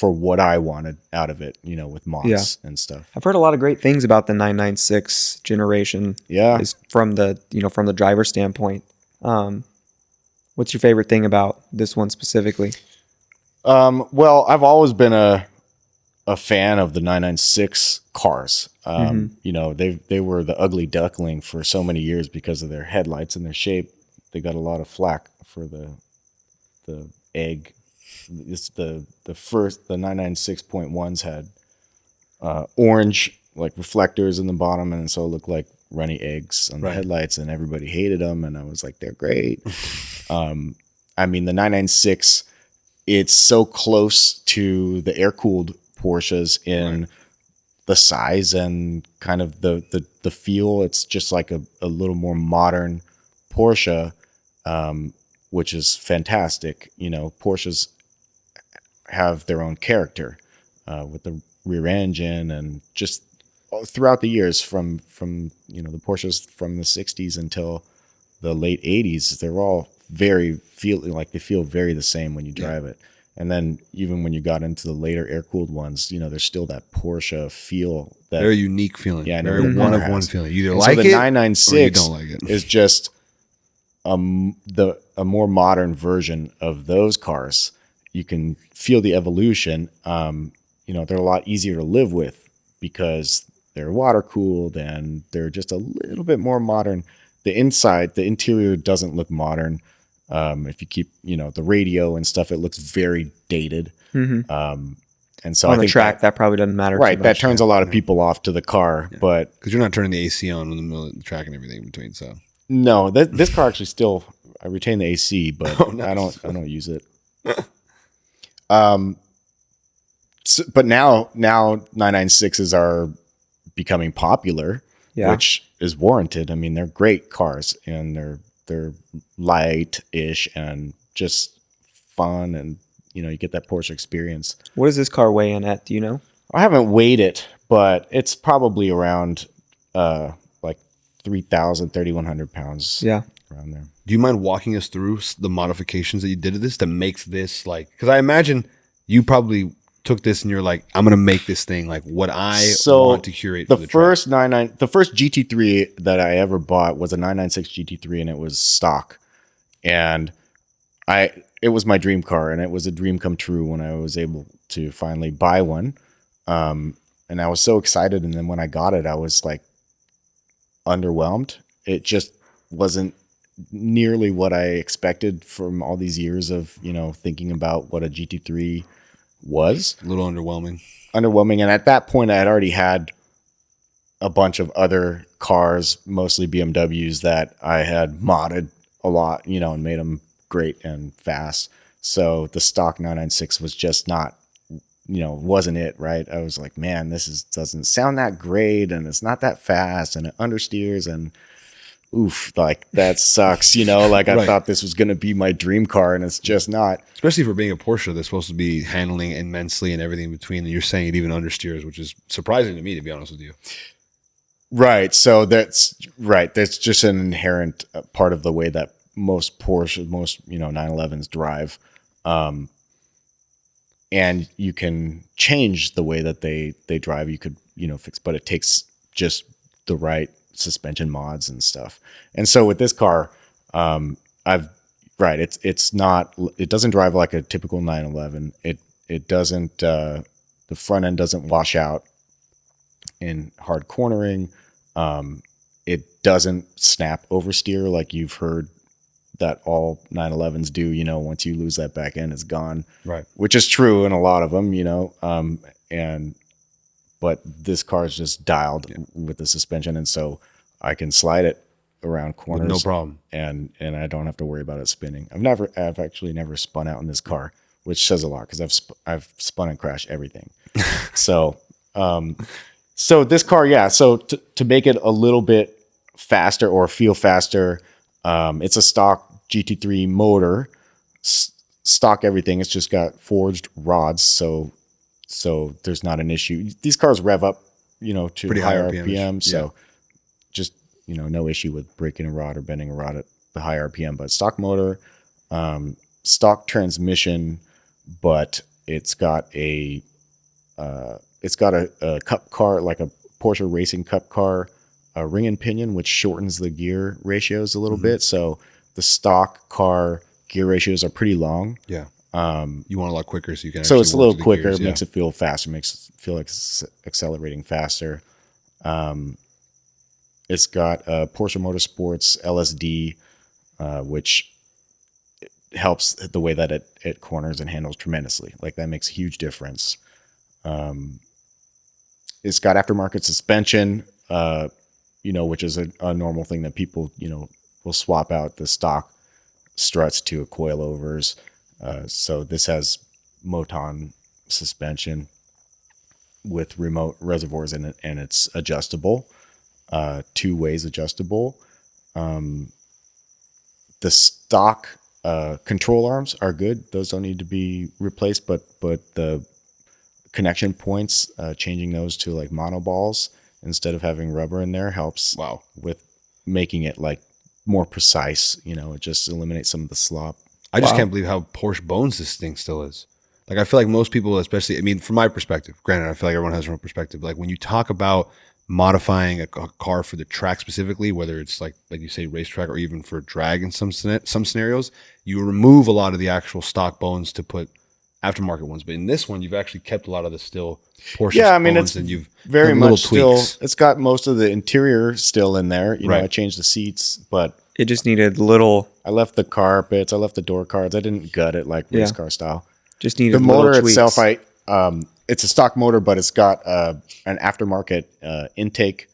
what I wanted out of it, with mods and stuff. I've heard a lot of great things about the 996 generation. Yeah. Is from the from the driver standpoint. What's your favorite thing about this one specifically? Well, I've always been a fan of the 996 cars. They were the ugly duckling for so many years because of their headlights and their shape. They got a lot of flack for the egg. It's the 996.1s had orange like reflectors in the bottom, and so it looked like runny eggs on the Right. headlights, and everybody hated them, and I was like, they're great. I mean, the 996, it's so close to the air-cooled Porsches in the size and kind of the feel. It's just like a little more modern Porsche. which is fantastic. You know, Porsches have their own character with the rear engine, and just throughout the years from you know, the Porsches from the 60s until the late 80s, they're all they feel very the same when you drive it. And then even when you got into the later air-cooled ones, you know, there's still that Porsche feel. That Very unique feeling. Yeah, very no one car of one has. feeling. You either And like so the it 996 or you don't like it. is just a more modern version of those cars. You can feel the evolution. You know, they're a lot easier to live with because they're water cooled and they're just a little bit more modern. The interior doesn't look modern. If you keep, you know, the radio and stuff, it looks very dated. And so On I the think track, that probably doesn't matter. right, too that much. turns a lot of people off to the car, but Because you're not turning the AC on in the middle of the track and everything in between. So no, this car actually still, I retain the AC, but Oh, nice. I don't use it. But now 996s are becoming popular, Yeah. which is warranted. I mean, they're great cars and they're light-ish and just fun, and you know, you get that Porsche experience. What does this car weigh in at? Do you know? I haven't weighed it, but it's probably around like 3,100 pounds. Yeah. Around there. do you mind walking us through the modifications that you did to this to make this like? Because I imagine you probably took this and you're like, I'm gonna make this thing like what I want to curate. The for the first the first GT3 that I ever bought was a 996 GT3, and it was stock. And it was my dream car, and it was a dream come true when I was able to finally buy one. And I was so excited, and then when I got it, I was like underwhelmed. It just wasn't nearly what I expected from all these years of, you know, thinking about what a GT3 was. a little underwhelming. Underwhelming. And at that point, I had already had a bunch of other cars, mostly BMWs, that I had modded a lot, you know, and made them great and fast. So the stock 996 was just not, you know, wasn't it, right? I was like, man, doesn't sound that great, and it's not that fast, and it understeers, and oof, like that sucks, you know, like I Right. thought this was going to be my dream car, and it's just not. Especially for being a Porsche that's supposed to be handling immensely and everything in between. And you're saying it even understeers, which is surprising to me, to be honest with you. Right. So that's right. That's just an inherent part of the way that most Porsche, you know, 911s drive. And you can change the way that they drive. You could, you know, fix, but it takes just the right suspension mods and stuff. And so with this car, it's not, it doesn't drive like a typical 911. It doesn't, the front end doesn't wash out in hard cornering. It doesn't snap oversteer like you've heard that all 911s do. You know, once you lose that back end, it's gone. Right. Which is true in a lot of them, you know. But this car is just dialed with the suspension, and so I can slide it around corners, With no problem. and I don't have to worry about it spinning. I've actually never spun out in this car, which says a lot because I've spun and crashed everything. So this car, yeah. So to make it a little bit faster or feel faster, it's a stock GT3 motor, stock everything. It's just got forged rods, so there's not an issue. These cars rev up, you know, to Pretty high high RPM, so yeah. just, you know, no issue with breaking a rod or bending a rod at the high RPM. But stock motor, stock transmission, but it's got a cup car, like a Porsche racing cup car, a ring and pinion, which shortens the gear ratios a little bit. So the stock car gear ratios are pretty long. Yeah. You want a lot quicker, so you can. So it's a work little the quicker, gears, makes it feel faster, makes it feel like it's accelerating faster. It's got a Porsche Motorsports LSD, which helps the way that it corners and handles tremendously. Like that makes a huge difference. It's got aftermarket suspension, you know, which is a normal thing that people, you know, will swap out the stock struts to a coilovers. So this has Moton suspension with remote reservoirs in it, and it's adjustable, 2 ways adjustable. The stock control arms are good. Those don't need to be replaced, but the connection points, changing those to like monoballs instead of having rubber in there helps with making it like more precise. It just eliminates some of the slop. I just can't believe how Porsche bones this thing still is. Like, I feel like most people, especially, I mean, from my perspective, granted, I feel like everyone has their own perspective. Like, when you talk about modifying a car for the track specifically, whether it's like you say, racetrack or even for drag in some scenarios, you remove a lot of the actual stock bones to put aftermarket ones. But in this one, you've actually kept a lot of the still Porsche bones, and you've very done much little still. tweaks. It's got most of the interior still in there. I changed the seats, but It just needed little. I left the carpets. I left the door cards. I didn't gut it like race car style. Just needed The motor little tweaks. itself, it's a stock motor, but it's got an aftermarket intake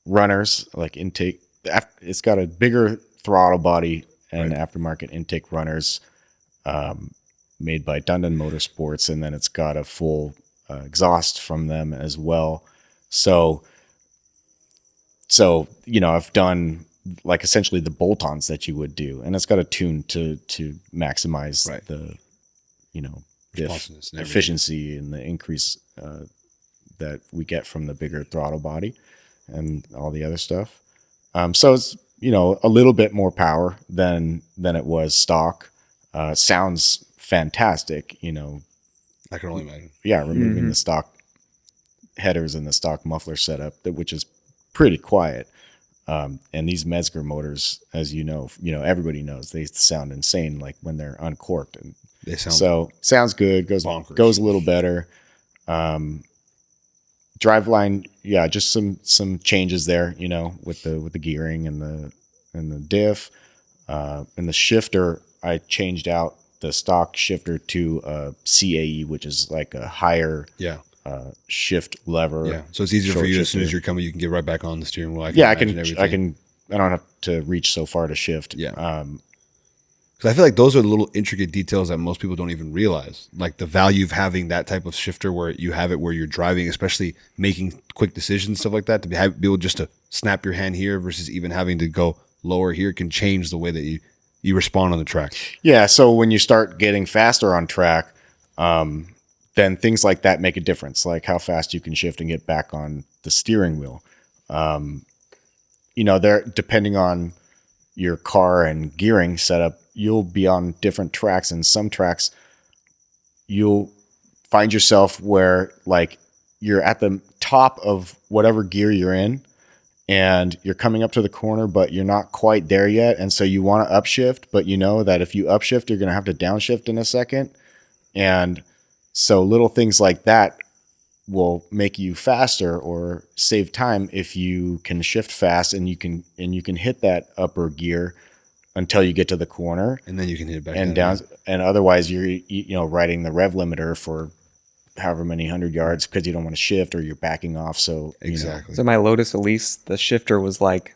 runners, like intake. It's got a bigger throttle body and aftermarket intake runners made by Dundon Motorsports, and then it's got a full exhaust from them as well. So I've done like essentially the bolt-ons that you would do, and it's got a tune to maximize the efficiency and the increase that we get from the bigger throttle body and all the other stuff. So it's a little bit more power than it was stock. Sounds fantastic. I can only imagine. Yeah, removing the stock headers and the stock muffler setup, which is pretty quiet. And these Mezger motors, as everybody knows, they sound insane like when they're uncorked, and they sounds good, goes bonkers. Goes a little better. Driveline, just some changes there, with the gearing and the diff, and the shifter. I changed out the stock shifter to CAE, which is like a higher shift lever. Yeah, so it's easier for you. shifter. As soon as you're coming, you can get right back on the steering wheel. I can. I don't have to reach so far to shift. Yeah. Because I feel like those are the little intricate details that most people don't even realize. Like the value of having that type of shifter where you have it where you're driving, especially making quick decisions, stuff like that, to be able just to snap your hand here versus even having to go lower here can change the way that you respond on the track. Yeah. So when you start getting faster on track, then things like that make a difference, like how fast you can shift and get back on the steering wheel. There, depending on your car and gearing setup, you'll be on different tracks, and some tracks you'll find yourself where like you're at the top of whatever gear you're in and you're coming up to the corner, but you're not quite there yet. And so you want to upshift, but you know that if you upshift, you're going to have to downshift in a second. And so little things like that will make you faster or save time if you can shift fast and you can hit that upper gear until you get to the corner, and then you can hit it back and down. And otherwise, you're riding the rev limiter for however many 100 yards because you don't want to shift or you're backing off. So exactly. So my Lotus Elise, the shifter was like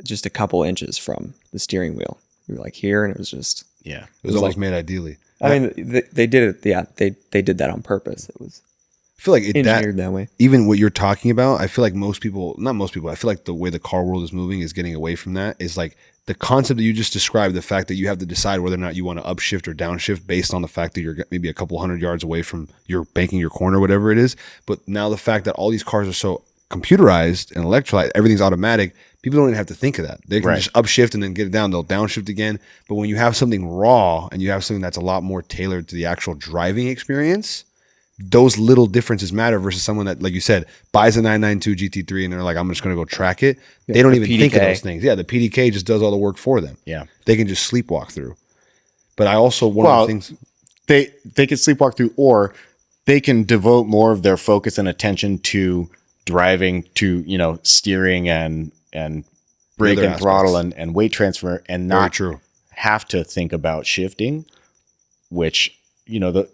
just a couple inches from the steering wheel. You were like here, and it was just it was almost made ideally. I mean, they did it. Yeah, they did that on purpose. It was. I feel like engineered that way. Even what you're talking about, I feel like not most people, I feel like the way the car world is moving is getting away from that. Is like the concept that you just described, the fact that you have to decide whether or not you want to upshift or downshift based on the fact that you're maybe a couple 100 yards away from your banking your corner, whatever it is. But now the fact that all these cars are so computerized and electrolyzed, everything's automatic, people don't even have to think of that. They can just upshift and then get it down. They'll downshift again. But when you have something raw and you have something that's a lot more tailored to the actual driving experience, those little differences matter versus someone that, like you said, buys a 992 GT3 and they're like, I'm just going to go track it. Yeah, they don't even PDK. think of those things. Yeah, the PDK just does all the work for them. Yeah. They can just sleepwalk through. But I also, one of the things... They can sleepwalk through, or they can devote more of their focus and attention to driving, to, steering and brake and throttle and weight transfer, and not have to think about shifting, which, the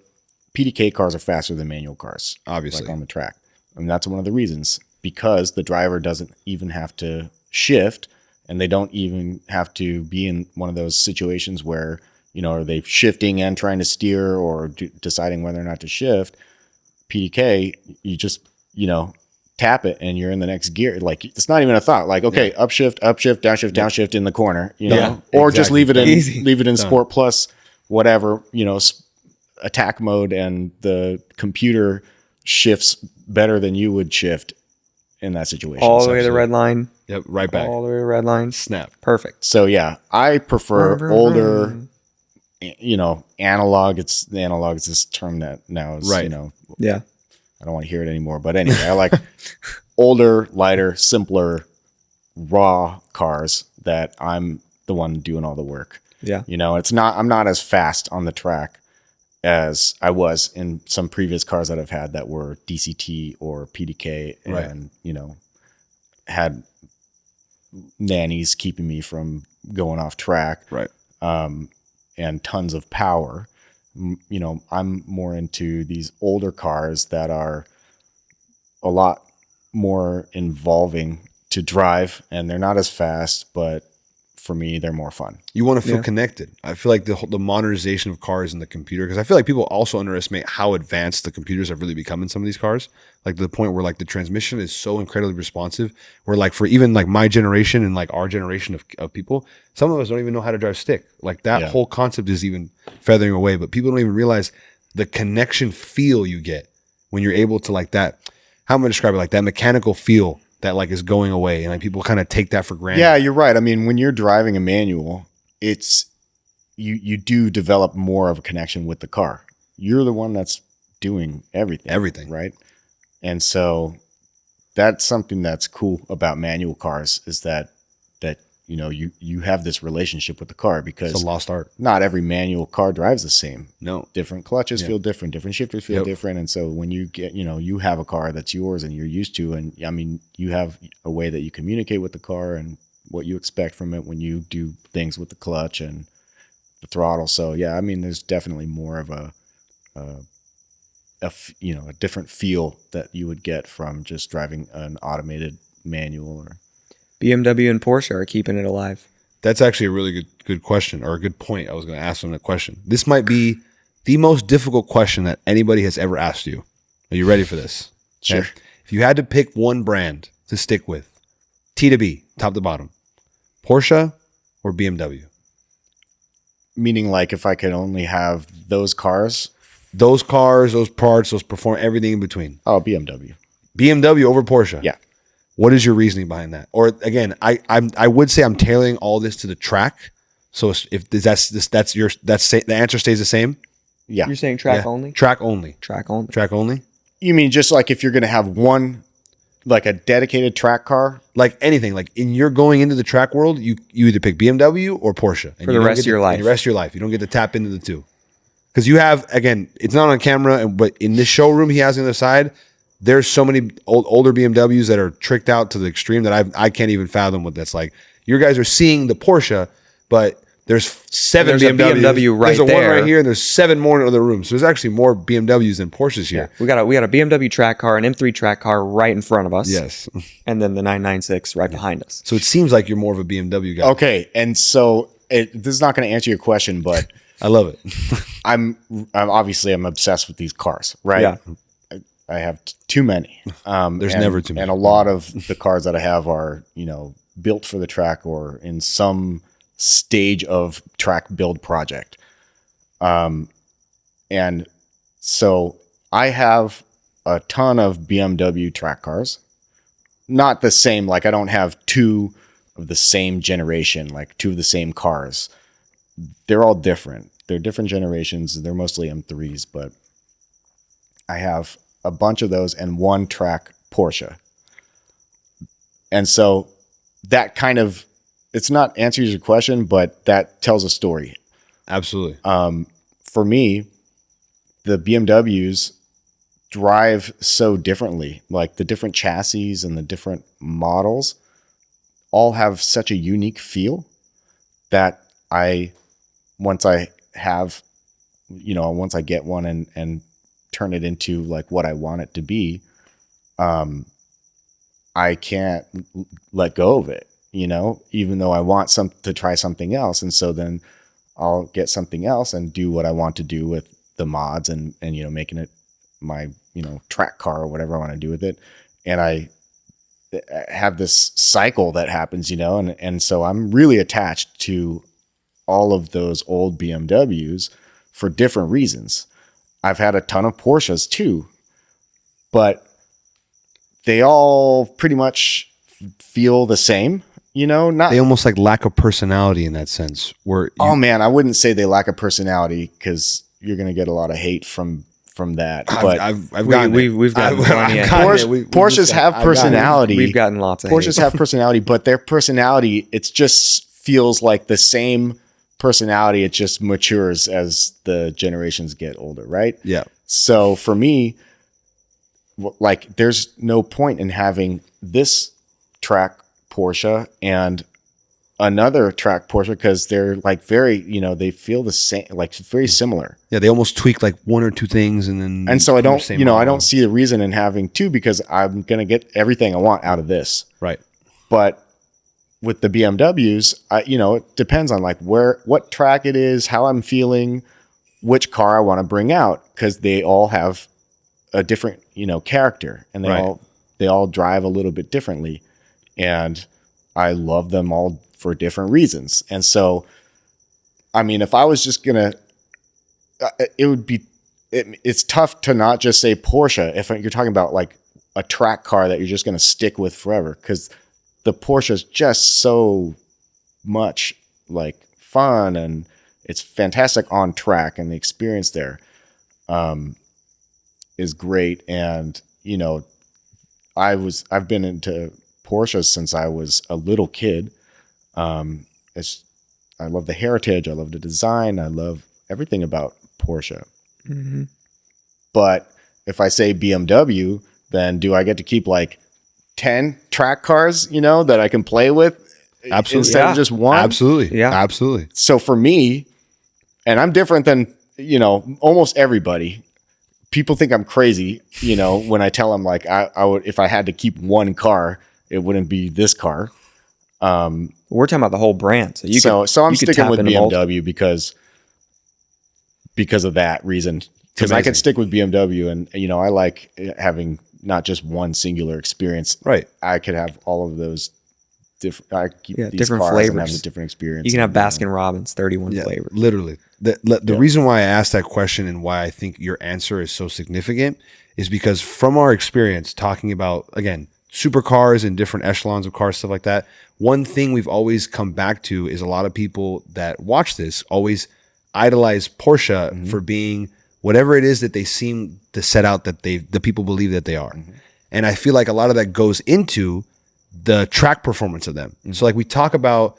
PDK cars are faster than manual cars, obviously, like on the track. I mean, that's one of the reasons, because the driver doesn't even have to shift, and they don't even have to be in one of those situations where, are they shifting and trying to steer or deciding whether or not to shift. PDK, you just, tap it and you're in the next gear. Like it's not even a thought. Like, okay, upshift, downshift in the corner, you know, or just leave it in, Sport Plus, whatever, you know, attack mode, and the computer shifts better than you would shift in that situation. All the way to the red line. Yep, right back. All the way to the red line. Snap. Perfect. So yeah, I prefer older, you know, analog. It's the analog is this term that now is, you know, I don't want to hear it anymore. But anyway, I like older, lighter, simpler, raw cars that I'm the one doing all the work. Yeah. You know, I'm not as fast on the track as I was in some previous cars that I've had that were DCT or PDK and, you know, had nannies keeping me from going off track. Right. And tons of power. You know, I'm more into these older cars that are a lot more involving to drive, and they're not as fast, but for me, they're more fun. You want to feel connected. I feel like the modernization of cars and the computer, because I feel like people also underestimate how advanced the computers have really become in some of these cars. Like to the point where like the transmission is so incredibly responsive, where like for even like my generation and like our generation of people, some of us don't even know how to drive stick. Like that whole concept is even feathering away, but people don't even realize the connection feel you get when you're able to like that, how am I describe it? Like that mechanical feel that like is going away, and like people kind of take that for granted. Yeah, you're right. I mean, when you're driving a manual, it's you do develop more of a connection with the car. You're the one that's doing everything, right? And so that's something that's cool about manual cars, is that you know, you have this relationship with the car, because it's a lost art. Not every manual car drives the same. No, different clutches feel different, different shifters feel different, and so when you get, you know, you have a car that's yours and you're used to, and I mean, you have a way that you communicate with the car and what you expect from it when you do things with the clutch and the throttle. So yeah, I mean, there's definitely more of a you know, a different feel that you would get from just driving an automated manual. Or BMW and Porsche are keeping it alive. That's actually a really good question, or a good point. I was going to ask them that question. This might be the most difficult question that anybody has ever asked you. Are you ready for this? Sure. Okay. If you had to pick one brand to stick with, T to B, top to bottom, Porsche or BMW? Meaning, like, if I could only have those cars? Those cars, those parts, those perform, everything in between. Oh, BMW. BMW over Porsche? Yeah. What is your reasoning behind that? Or again, I would say I'm tailoring all this to the track. So if the answer stays the same. Yeah. You're saying track only? Track only. Track only. Track only. You mean just like if you're going to have one, like a dedicated track car? Like anything, like you're going into the track world, you either pick BMW or Porsche. For the rest of your life. The rest of your life. You don't get to tap into the two. Because you have, again, it's not on camera, but in this showroom he has on the other side, there's so many older BMWs that are tricked out to the extreme that I can't even fathom what that's like. You guys are seeing the Porsche, but there's seven There's BMWs. a BMW right there's a there. one right here, and there's 7 more in other rooms. So there's actually more BMWs than Porsches here. Yeah. We got a BMW track car, an M3 track car right in front of us. Yes. And then the 996 right behind us. So it seems like you're more of a BMW guy. Okay, and so this is not going to answer your question, but I love it. I'm obviously obsessed with these cars, right? Yeah. I have too many. There's never too many. And a lot of the cars that I have are, you know, built for the track or in some stage of track build project. And so I have a ton of BMW track cars. Not the same, like I don't have 2 of the same generation, like 2 of the same cars. They're all different. They're different generations. They're mostly M3s, but I have a bunch of those and 1 track Porsche. And so that kind of, it's not answers your question, but that tells a story. Absolutely. For me, the BMWs drive so differently. Like the different chassis and the different models all have such a unique feel that once I get one and turn it into like what I want it to be, I can't let go of it, you know, even though I want to try something else. And so then I'll get something else and do what I want to do with the mods and, you know, making it my, you know, track car or whatever I want to do with it. and I have this cycle that happens, and so I'm really attached to all of those old BMWs for different reasons. I've had a ton of Porsches too, but they all pretty much feel the same, not They almost like lack of personality in that sense. oh man, I wouldn't say they lack a personality, because you're going to get a lot of hate from that. But I've gotten we've gotten plenty of Porsches have personality. We've gotten lots of Porsches hate. have personality, but their personality, it just feels like the same personality. It just matures as the generations get older, right? Yeah. So for me, like, there's no point in having this track Porsche and another track Porsche, because they're like very, they feel the same, like very similar. Yeah, they almost tweak like one or two things, and So I don't, same I model. don't see the reason in having two, because I'm going to get everything I want out of this. Right. But with the BMWs, it depends on like what track it is, how I'm feeling, which car I want to bring out, because they all have a different, character, and they all drive a little bit differently, and I love them all for different reasons. And so, I mean, if I was just gonna, it's tough to not just say Porsche if you're talking about like a track car that you're just gonna stick with forever, because the Porsche is just so much like fun, and it's fantastic on track, and the experience there is great. And I've been into Porsches since I was a little kid. I love the heritage, I love the design, I love everything about Porsche. Mm-hmm. But if I say BMW, then do I get to keep like 10 track cars, that I can play with? Absolutely. Instead of just one? Absolutely. Yeah. Absolutely. So for me, and I'm different than, almost everybody. People think I'm crazy, when I tell them like I would, if I had to keep one car, it wouldn't be this car. We're talking about the whole brand. So I'm sticking tap with into BMW because of that reason. Because I could stick with BMW, and I like having not just one singular experience. Right. I could have all of those different. I keep these different cars flavors. and have a different experience. You can have Baskin Robbins, 31 flavors. Literally. The reason why I asked that question and why I think your answer is so significant is because from our experience talking about, again, supercars and different echelons of cars, stuff like that, one thing we've always come back to is a lot of people that watch this always idolize Porsche for being whatever it is that they seem to set out that the people believe that they are. And I feel like a lot of that goes into the track performance of them. So like we talk about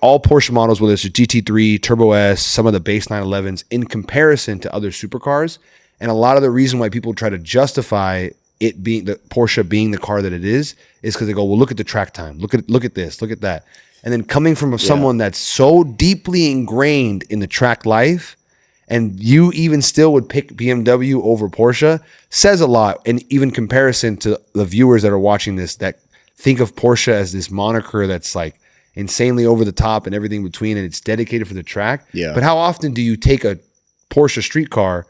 all Porsche models, whether it's a GT3, Turbo S, some of the base 911s, in comparison to other supercars. And a lot of the reason why people try to justify it being the Porsche being the car that it is because they go, well, look at the track time, look at this, look at that. And then coming from someone that's so deeply ingrained in the track life, and you even still would pick BMW over Porsche, says a lot. And even comparison to the viewers that are watching this that think of Porsche as this moniker that's like insanely over the top and everything between, and it's dedicated for the track. Yeah. But how often do you take a Porsche street car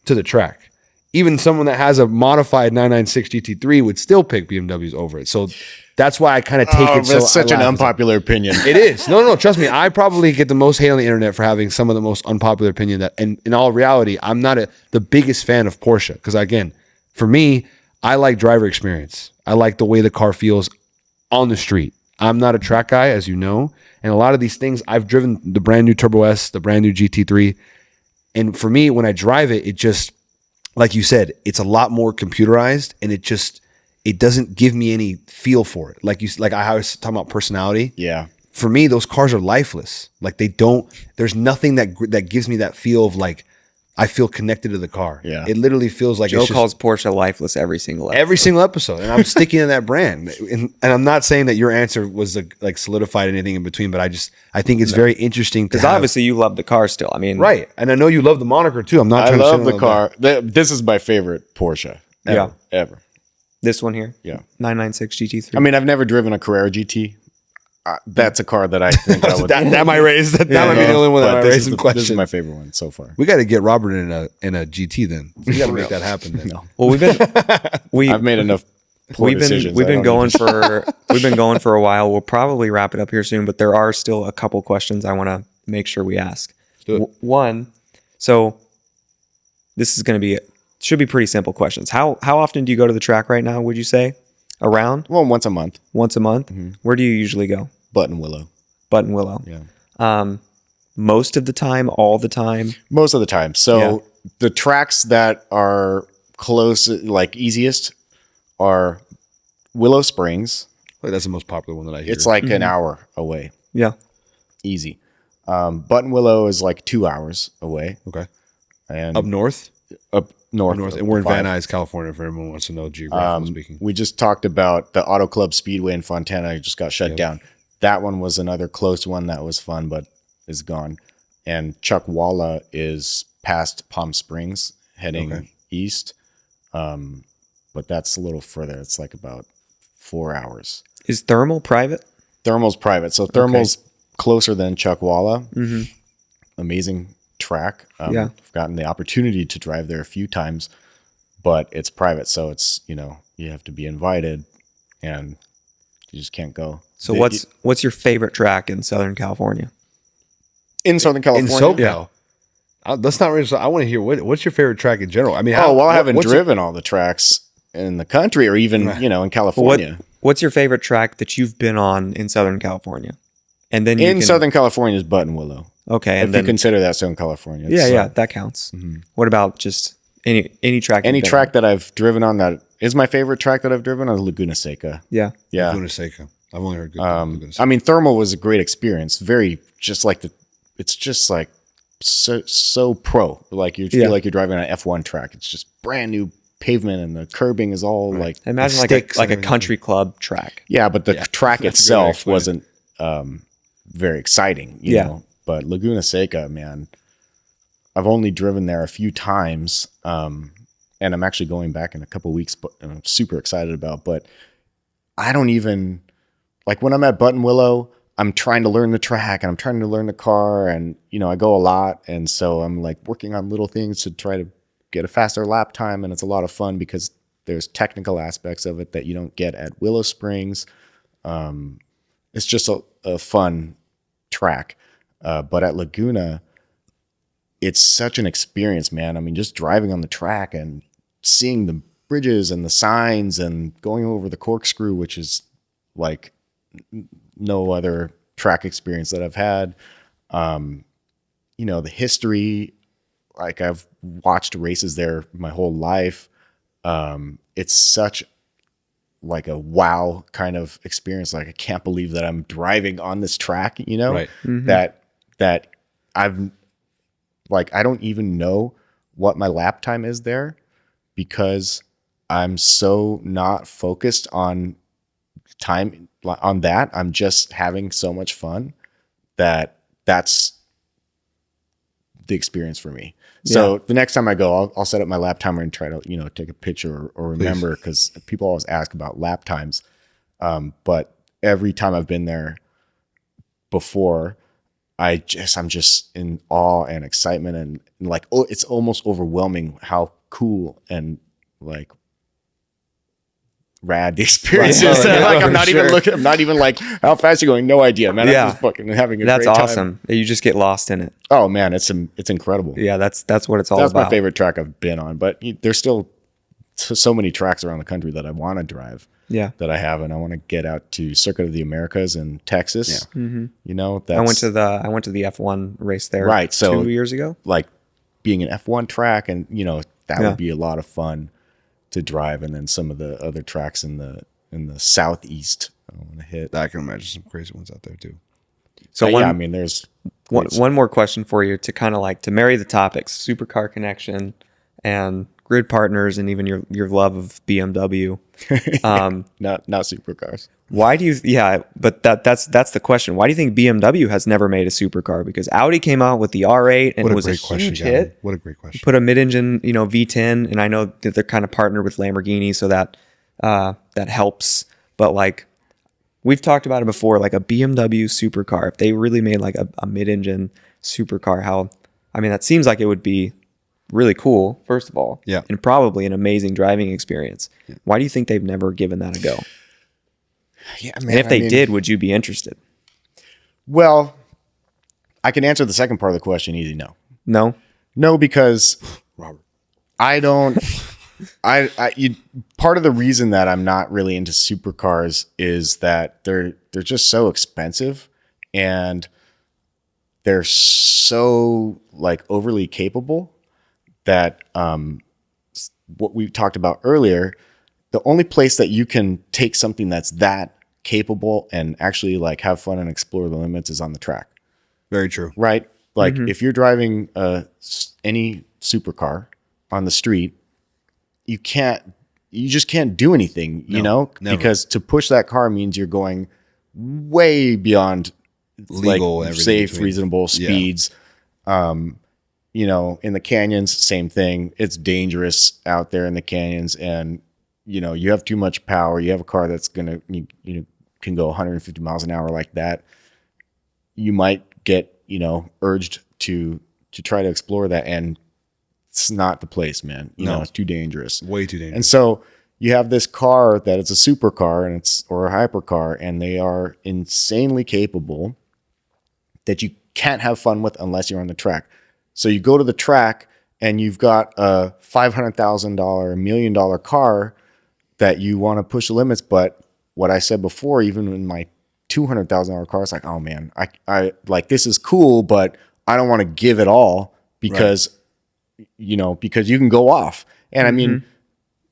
to the track? Even someone that has a modified 996 GT3 would still pick BMWs over it. So that's why I kind of take it. That's such an unpopular opinion. It is. No, trust me. I probably get the most hate on the internet for having some of the most unpopular opinion that, and in all reality, I'm not the biggest fan of Porsche. Because again, for me, I like driver experience. I like the way the car feels on the street. I'm not a track guy, as you know. And a lot of these things, I've driven the brand new Turbo S, the brand new GT3. And for me, when I drive it, it just, like you said, it's a lot more computerized, and it doesn't give me any feel for it. Like I was talking about personality. Yeah. For me, those cars are lifeless. Like there's nothing that gives me that feel of like, I feel connected to the car. Yeah. It literally feels like Joe calls Porsche lifeless every single episode. And I'm sticking to that brand. And I'm not saying that your answer was like solidified anything in between, but I think it's very interesting because obviously you love the car still. I mean, right. And I know you love the moniker too. I'm not. I love the car. This is my favorite Porsche ever. This one here, Yeah, 996 GT3. I mean, I've never driven a Carrera GT. That's a car that I think I would. that might raise that. That might be the only one that might raise some questions. This is my favorite one so far. We got to get Robert in a GT then. We got to make that happen. Then. No. Well, I've made enough poor decisions. We've been going for a while. We'll probably wrap it up here soon, but there are still a couple questions I want to make sure we ask. One, so this is going to should be pretty simple questions. How often do you go to the track right now? Would you say around? Well, once a month. Once a month. Mm-hmm. Where do you usually go? Button Willow. Yeah. Most of the time, all the time. Most of the time. So the tracks that are close, like easiest, are Willow Springs. Well, that's the most popular one that I hear. It's like an hour away. Yeah. Easy. Button Willow is like 2 hours away. Okay. And up north? Up north. And we're in Van Nuys, California, if everyone wants to know geographically speaking. We just talked about the Auto Club Speedway in Fontana. It just got shut down. That one was another close one that was fun, but is gone. And Chuckwalla is past Palm Springs, heading east. But that's a little further. It's like about 4 hours. Is Thermal private? Thermal's private. So Thermal's closer than Chuckwalla. Mm-hmm. Amazing track. I've gotten the opportunity to drive there a few times, but it's private. So it's, you have to be invited and you just can't go. So what's your favorite track in Southern California? In Southern California? In SoCal. That's not really. I want to hear I haven't driven track in general. I mean, I haven't driven all the tracks in the country or even, in California. What's your favorite track that you've been on in Southern California? And then Southern California is Button Willow. Okay. If you consider that Southern California. Yeah, that counts. Mm-hmm. What about just any track? Any track that I've driven on that is my favorite track that I've driven on Laguna Seca. Yeah. Laguna Seca. I've only heard good. Laguna Seca. I mean, Thermal was a great experience. Very just like it's just like so pro. Like you feel like you're driving on an F1 track. It's just brand new pavement and the curbing is all like. I imagine like a country club track. Yeah, but the track itself wasn't very exciting, you know. But Laguna Seca, man, I've only driven there a few times, and I'm actually going back in a couple of weeks. But I'm super excited about. But I don't even like when I'm at Button Willow. I'm trying to learn the track and I'm trying to learn the car, and I go a lot, and so I'm like working on little things to try to get a faster lap time, and it's a lot of fun because there's technical aspects of it that you don't get at Willow Springs. It's just a fun track. But at Laguna, it's such an experience, man. I mean, just driving on the track and seeing the bridges and the signs and going over the corkscrew, which is like no other track experience that I've had. The history, like I've watched races there my whole life. It's such like a wow kind of experience. Like I can't believe that I'm driving on this track, right. Mm-hmm. that I've like, I don't even know what my lap time is there because I'm so not focused on time on that. I'm just having so much fun that's the experience for me. So the next time I go, I'll set up my lap timer and try to, take a picture or remember, because people always ask about lap times. But every time I've been there before, I'm just in awe and excitement and like, it's almost overwhelming how cool and like rad the experience is. Like I'm not even like, how fast are you going? No idea, man. I'm just fucking having a great time. That's awesome. You just get lost in it. Oh man, it's incredible. Yeah, that's what it's all about. That's my favorite track I've been on, but there's still so many tracks around the country that I want to drive. Yeah, that I have, and I want to get out to Circuit of the Americas in Texas. Yeah. Mm-hmm. I went to the F1 race there. Right, so 2 years ago. Like being an F1 track, and that would be a lot of fun to drive, and then some of the other tracks in the southeast I want to hit. I can imagine some crazy ones out there too. So there's one more question for you to kind of like to marry the topics: supercar connection and grid partners, and even your love of BMW. Not supercars. Why do you? Yeah, but that's the question. Why do you think BMW has never made a supercar? Because Audi came out with the R8 and it was a huge hit. What a great question. Put a mid-engine, V10, and I know that they're kind of partnered with Lamborghini, so that helps. But like, We've talked about it before, like a BMW supercar. If they really made like a mid-engine supercar, that seems like it would be really cool, first of all. Yeah. And probably an amazing driving experience. Yeah. Why do you think they've never given that a go? Yeah, man. And if they did, would you be interested? Well, I can answer the second part of the question easy. No. No, because Robert, I don't. Part of the reason that I'm not really into supercars is that they're just so expensive, and they're so like overly capable that what we talked about earlier, the only place that you can take something that's that capable and actually like have fun and explore the limits is on the track. Very true. Right? Like if you're driving any supercar on the street, you just can't do anything, never. Because to push that car means you're going way beyond legal, like safe, reasonable speeds. Yeah. In the canyons, same thing. It's dangerous out there in the canyons, and you have too much power. You have a car that's gonna can go 150 miles an hour like that. You might get urged to try to explore that, and it's not the place, man. It's too dangerous. Way too dangerous. And so you have this car that is a supercar or a hypercar, and they are insanely capable that you can't have fun with unless you're on the track. So you go to the track and you've got a $500,000, $1 million car that you want to push the limits. But what I said before, even in my $200,000 car, it's like, oh man, I like, this is cool, but I don't want to give it all because, because you can go off. And I mean,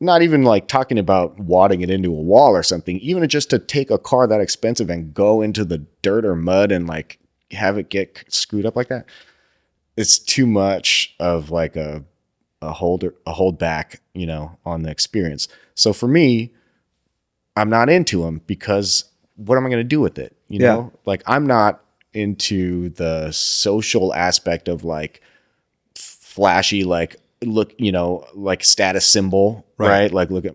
not even like talking about wadding it into a wall or something, even just to take a car that expensive and go into the dirt or mud and like have it get screwed up like that. It's too much of like a hold back, on the experience. So for me, I'm not into them because what am I going to do with it? You know, like I'm not into the social aspect of like flashy, like look, like status symbol, right? Like look at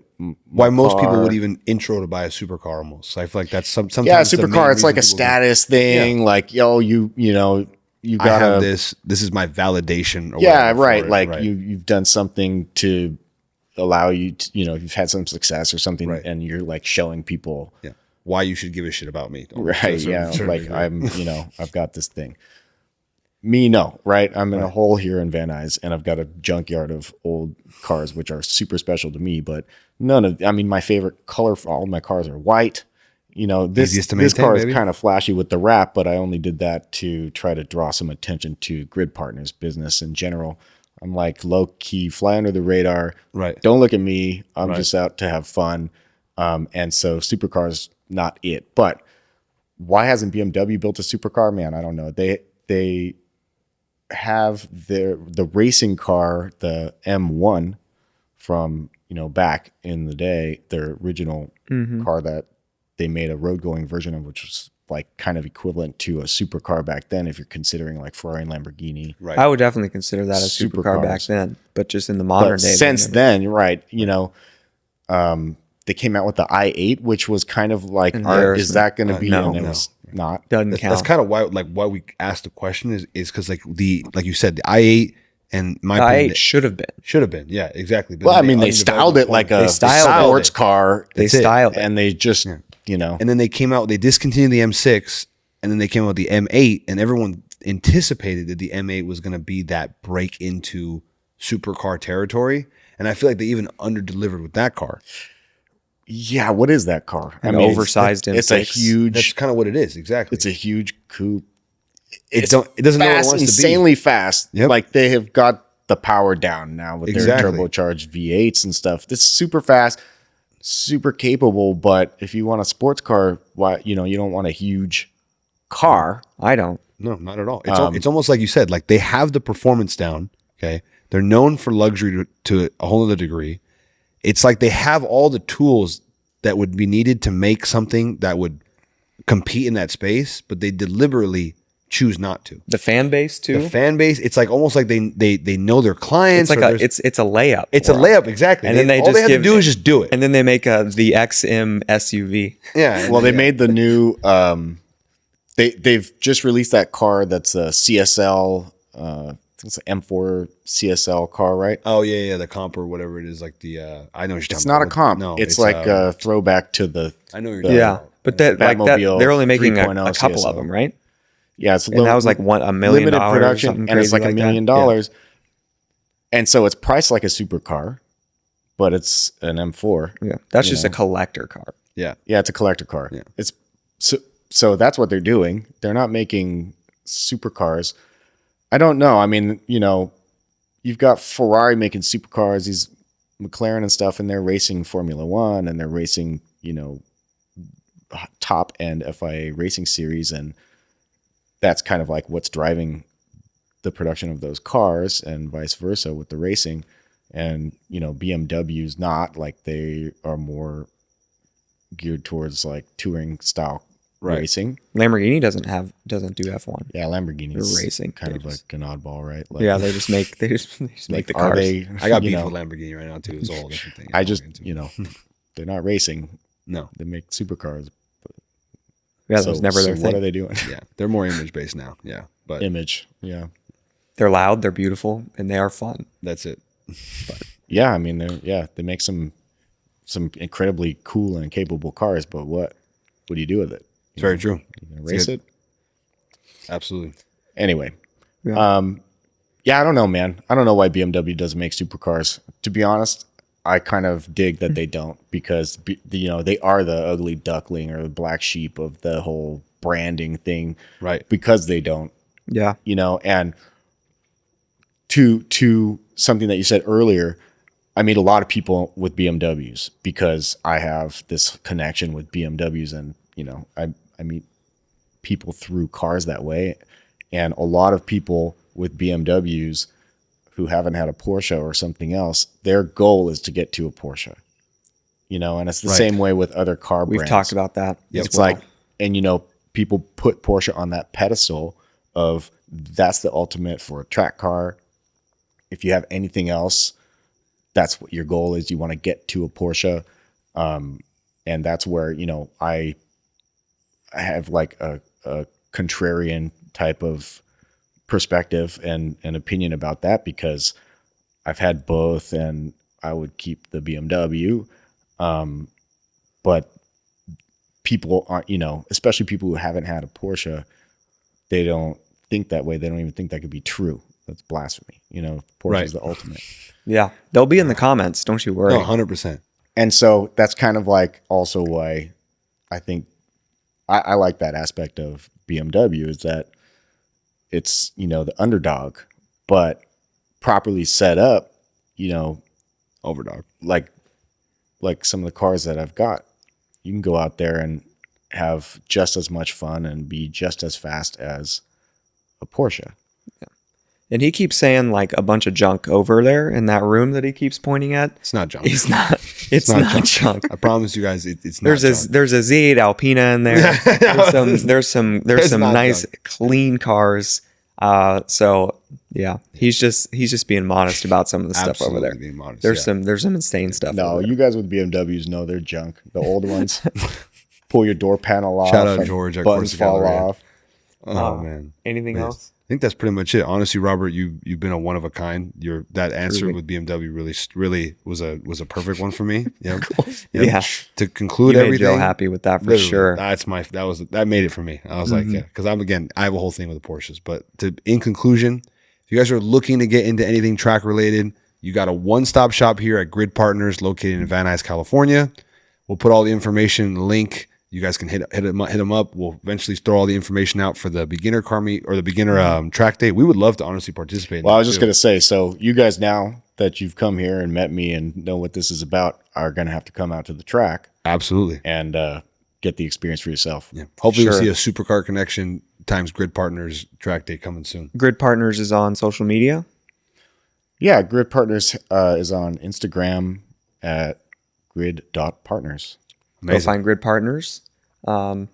why most people would even intro to buy a supercar almost. I feel like that's sometimes supercar. It's like a status thing. Yeah. Like, you got have this is my validation. Or right. Like you've done something to allow you to, you've had some success or something, and you're like showing people why you should give a shit about me. Right. Like I'm, I've got this thing. Me, no, right? I'm in a hole here in Van Nuys, and I've got a junkyard of old cars, which are super special to me, but my favorite color for all of my cars are white. This car is kind of flashy with the wrap, but I only did that to try to draw some attention to Grid Partners business in general. I'm like low key, fly under the radar. Right. Don't look at me. I'm just out to have fun. And so supercars, not it. But why hasn't BMW built a supercar? Man, I don't know. They have the racing car, the M1 from, back in the day, their original car that they made a road going version of, which was like kind of equivalent to a supercar back then, if you're considering like Ferrari and Lamborghini. Right. I would definitely consider that a supercar back then, but just in the modern day. Since then, you're right. They came out with the i8, which was kind of like, is that going to be? No, it was not. Doesn't count. That's kind of why we asked the question is because like you said, the i8 and my i8 should have been. Yeah, exactly. But well, they styled it like a sports car. They styled it, and they just And then they came out. They discontinued the M6, and then they came out with the M8, and everyone anticipated that the M8 was going to be that break into supercar territory. And I feel like they even under-delivered with that car. Yeah, what is that car? Oversized M6. It's a huge. That's kind of what it is. Exactly. It's a huge coupe. It doesn't know what it wants to be. Insanely fast. Yep. Like they have got the power down now with their turbocharged V8s and stuff. It's super fast, super capable. But if you want a sports car, why you don't want a huge car. I don't. No, not at all. It's almost like you said. Like they have the performance down. Okay, they're known for luxury to a whole other degree. It's like they have all the tools that would be needed to make something that would compete in that space, but they deliberately choose not to. The fan base too. The fan base, it's like almost like they know their clients. It's like it's a layup. It's a layup, exactly. And then they all just they have to do is just do it. And then they make the XM SUV. Yeah. Well, they made the new. They've just released that car that's a CSL. I think it's an M4 CSL car, right? Oh yeah, the comp or whatever it is, like the I know what you're talking It's about. not a comp. No, it's like a throwback to the. I know what you're talking about. But that like that Batmobile they're only making 3.0 a couple of CSL. them, right? Yeah, it's And that was like $1 million limited or production, something and it's crazy like $1 million. that. And so it's priced like a supercar, but it's an M4. Yeah, that's just a collector car. Yeah. Yeah, it's a collector car. Yeah. It's so that's what they're doing. They're not making supercars. I don't know. I mean, you've got Ferrari making supercars, these McLaren and stuff, and they're racing Formula One and they're racing, top end FIA racing series, and that's kind of like what's driving the production of those cars, and vice versa with the racing. And BMW's not, like, they are more geared towards like touring style racing. Lamborghini doesn't do F1. Yeah, Lamborghini's They're racing. kind They of just- like an oddball, right? Like, Yeah, they just make they just make the are cars. they? I got beef you know, with Lamborghini right now too. It's a whole different thing. I just they're not racing. no. They make supercars. Yeah, that was never their What thing. are they doing? Yeah, they're more image based now. Yeah, but Image. Yeah. They're loud, they're beautiful, and they are fun. that's it. Yeah, I mean, they make some incredibly cool and capable cars, but what do you do with it? It's very true. You gonna race good. it? Absolutely. Anyway. Yeah. Yeah, I don't know, man. I don't know why BMW doesn't make supercars. To be honest, I kind of dig that they don't, because they are the ugly duckling or the black sheep of the whole branding thing, Right. because they don't. Yeah. And to something that you said earlier, I meet a lot of people with BMWs because I have this connection with BMWs, and I meet people through cars that way, and a lot of people with BMWs who haven't had a Porsche or something else, their goal is to get to a Porsche. And it's the Right. same way with other car brands. We've talked about that. as It's well. like, and people put Porsche on that pedestal of that's the ultimate for a track car. If you have anything else, that's what your goal is. You want to get to a Porsche. And that's where, I have like a contrarian type of perspective and opinion about that, because I've had both and I would keep the BMW. But people aren't, especially people who haven't had a Porsche, they don't think that way. They don't even think that could be true. That's blasphemy. Porsche Right. is the ultimate. Yeah. They'll be in the comments, don't you worry. No, 100%. And so that's kind of like also why I think I like that aspect of BMW, is that it's, the underdog, but properly set up, Overdog. like some of the cars that I've got, you can go out there and have just as much fun and be just as fast as a Porsche. And he keeps saying like a bunch of junk over there in that room that he keeps pointing at. It's not junk. He's not. It's not junk. I promise you guys, it's not junk. There's a Z8 Alpina in there. There's some not nice junk. clean cars. So yeah, he's just being modest about some of the stuff over there. Absolutely being modest, There's yeah. some insane stuff. No, over there. you guys with BMWs know they're junk. The old ones, pull your door panel off. Shout out and George at buttons Corsa fall Galleria. off. Oh man. Anything Man. else? I think that's pretty much it. Honestly, Robert, you've been a one of a kind. That answer Really? with BMW really was a perfect one for me. Yeah. Yeah. To conclude You made everything, Joe happy with that for literally, sure. that made it for me. I was like, yeah, because I have a whole thing with the Porsches. But in conclusion, if you guys are looking to get into anything track related, you got a one-stop shop here at Grid Partners, located in Van Nuys, California. We'll put all the information in the link. You guys can hit them up. We'll eventually throw all the information out for the beginner car meet or the beginner track day. We would love to honestly participate. in Well, I that was just too. going to say, so you guys, now that you've come here and met me and know what this is about, are going to have to come out to the track Absolutely. and get the experience for yourself. Yeah. Hopefully Sure. we'll see a Supercar Connection times Grid Partners track day coming soon. Grid Partners is on social media. Yeah, Grid Partners is on Instagram at grid.partners. Go find Grid Partners. On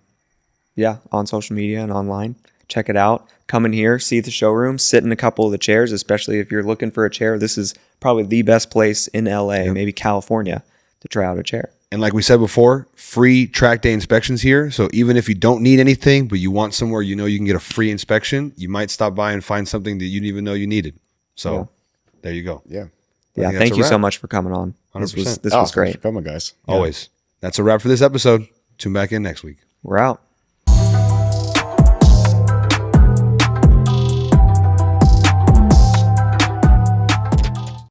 social media and online. check it out. Come in here, see the showroom, sit in a couple of the chairs, especially if you're looking for a chair. This is probably the best place in LA, maybe California, to try out a chair. And like we said before, free track day inspections here. So even if you don't need anything, but you want somewhere you know you can get a free inspection, you might stop by and find something that you didn't even know you needed. So there you go. Yeah. Yeah, thank you so much for coming on. 100%. This was great. Thanks for coming, guys. Always. That's a wrap for this episode. Tune back in next week. We're out.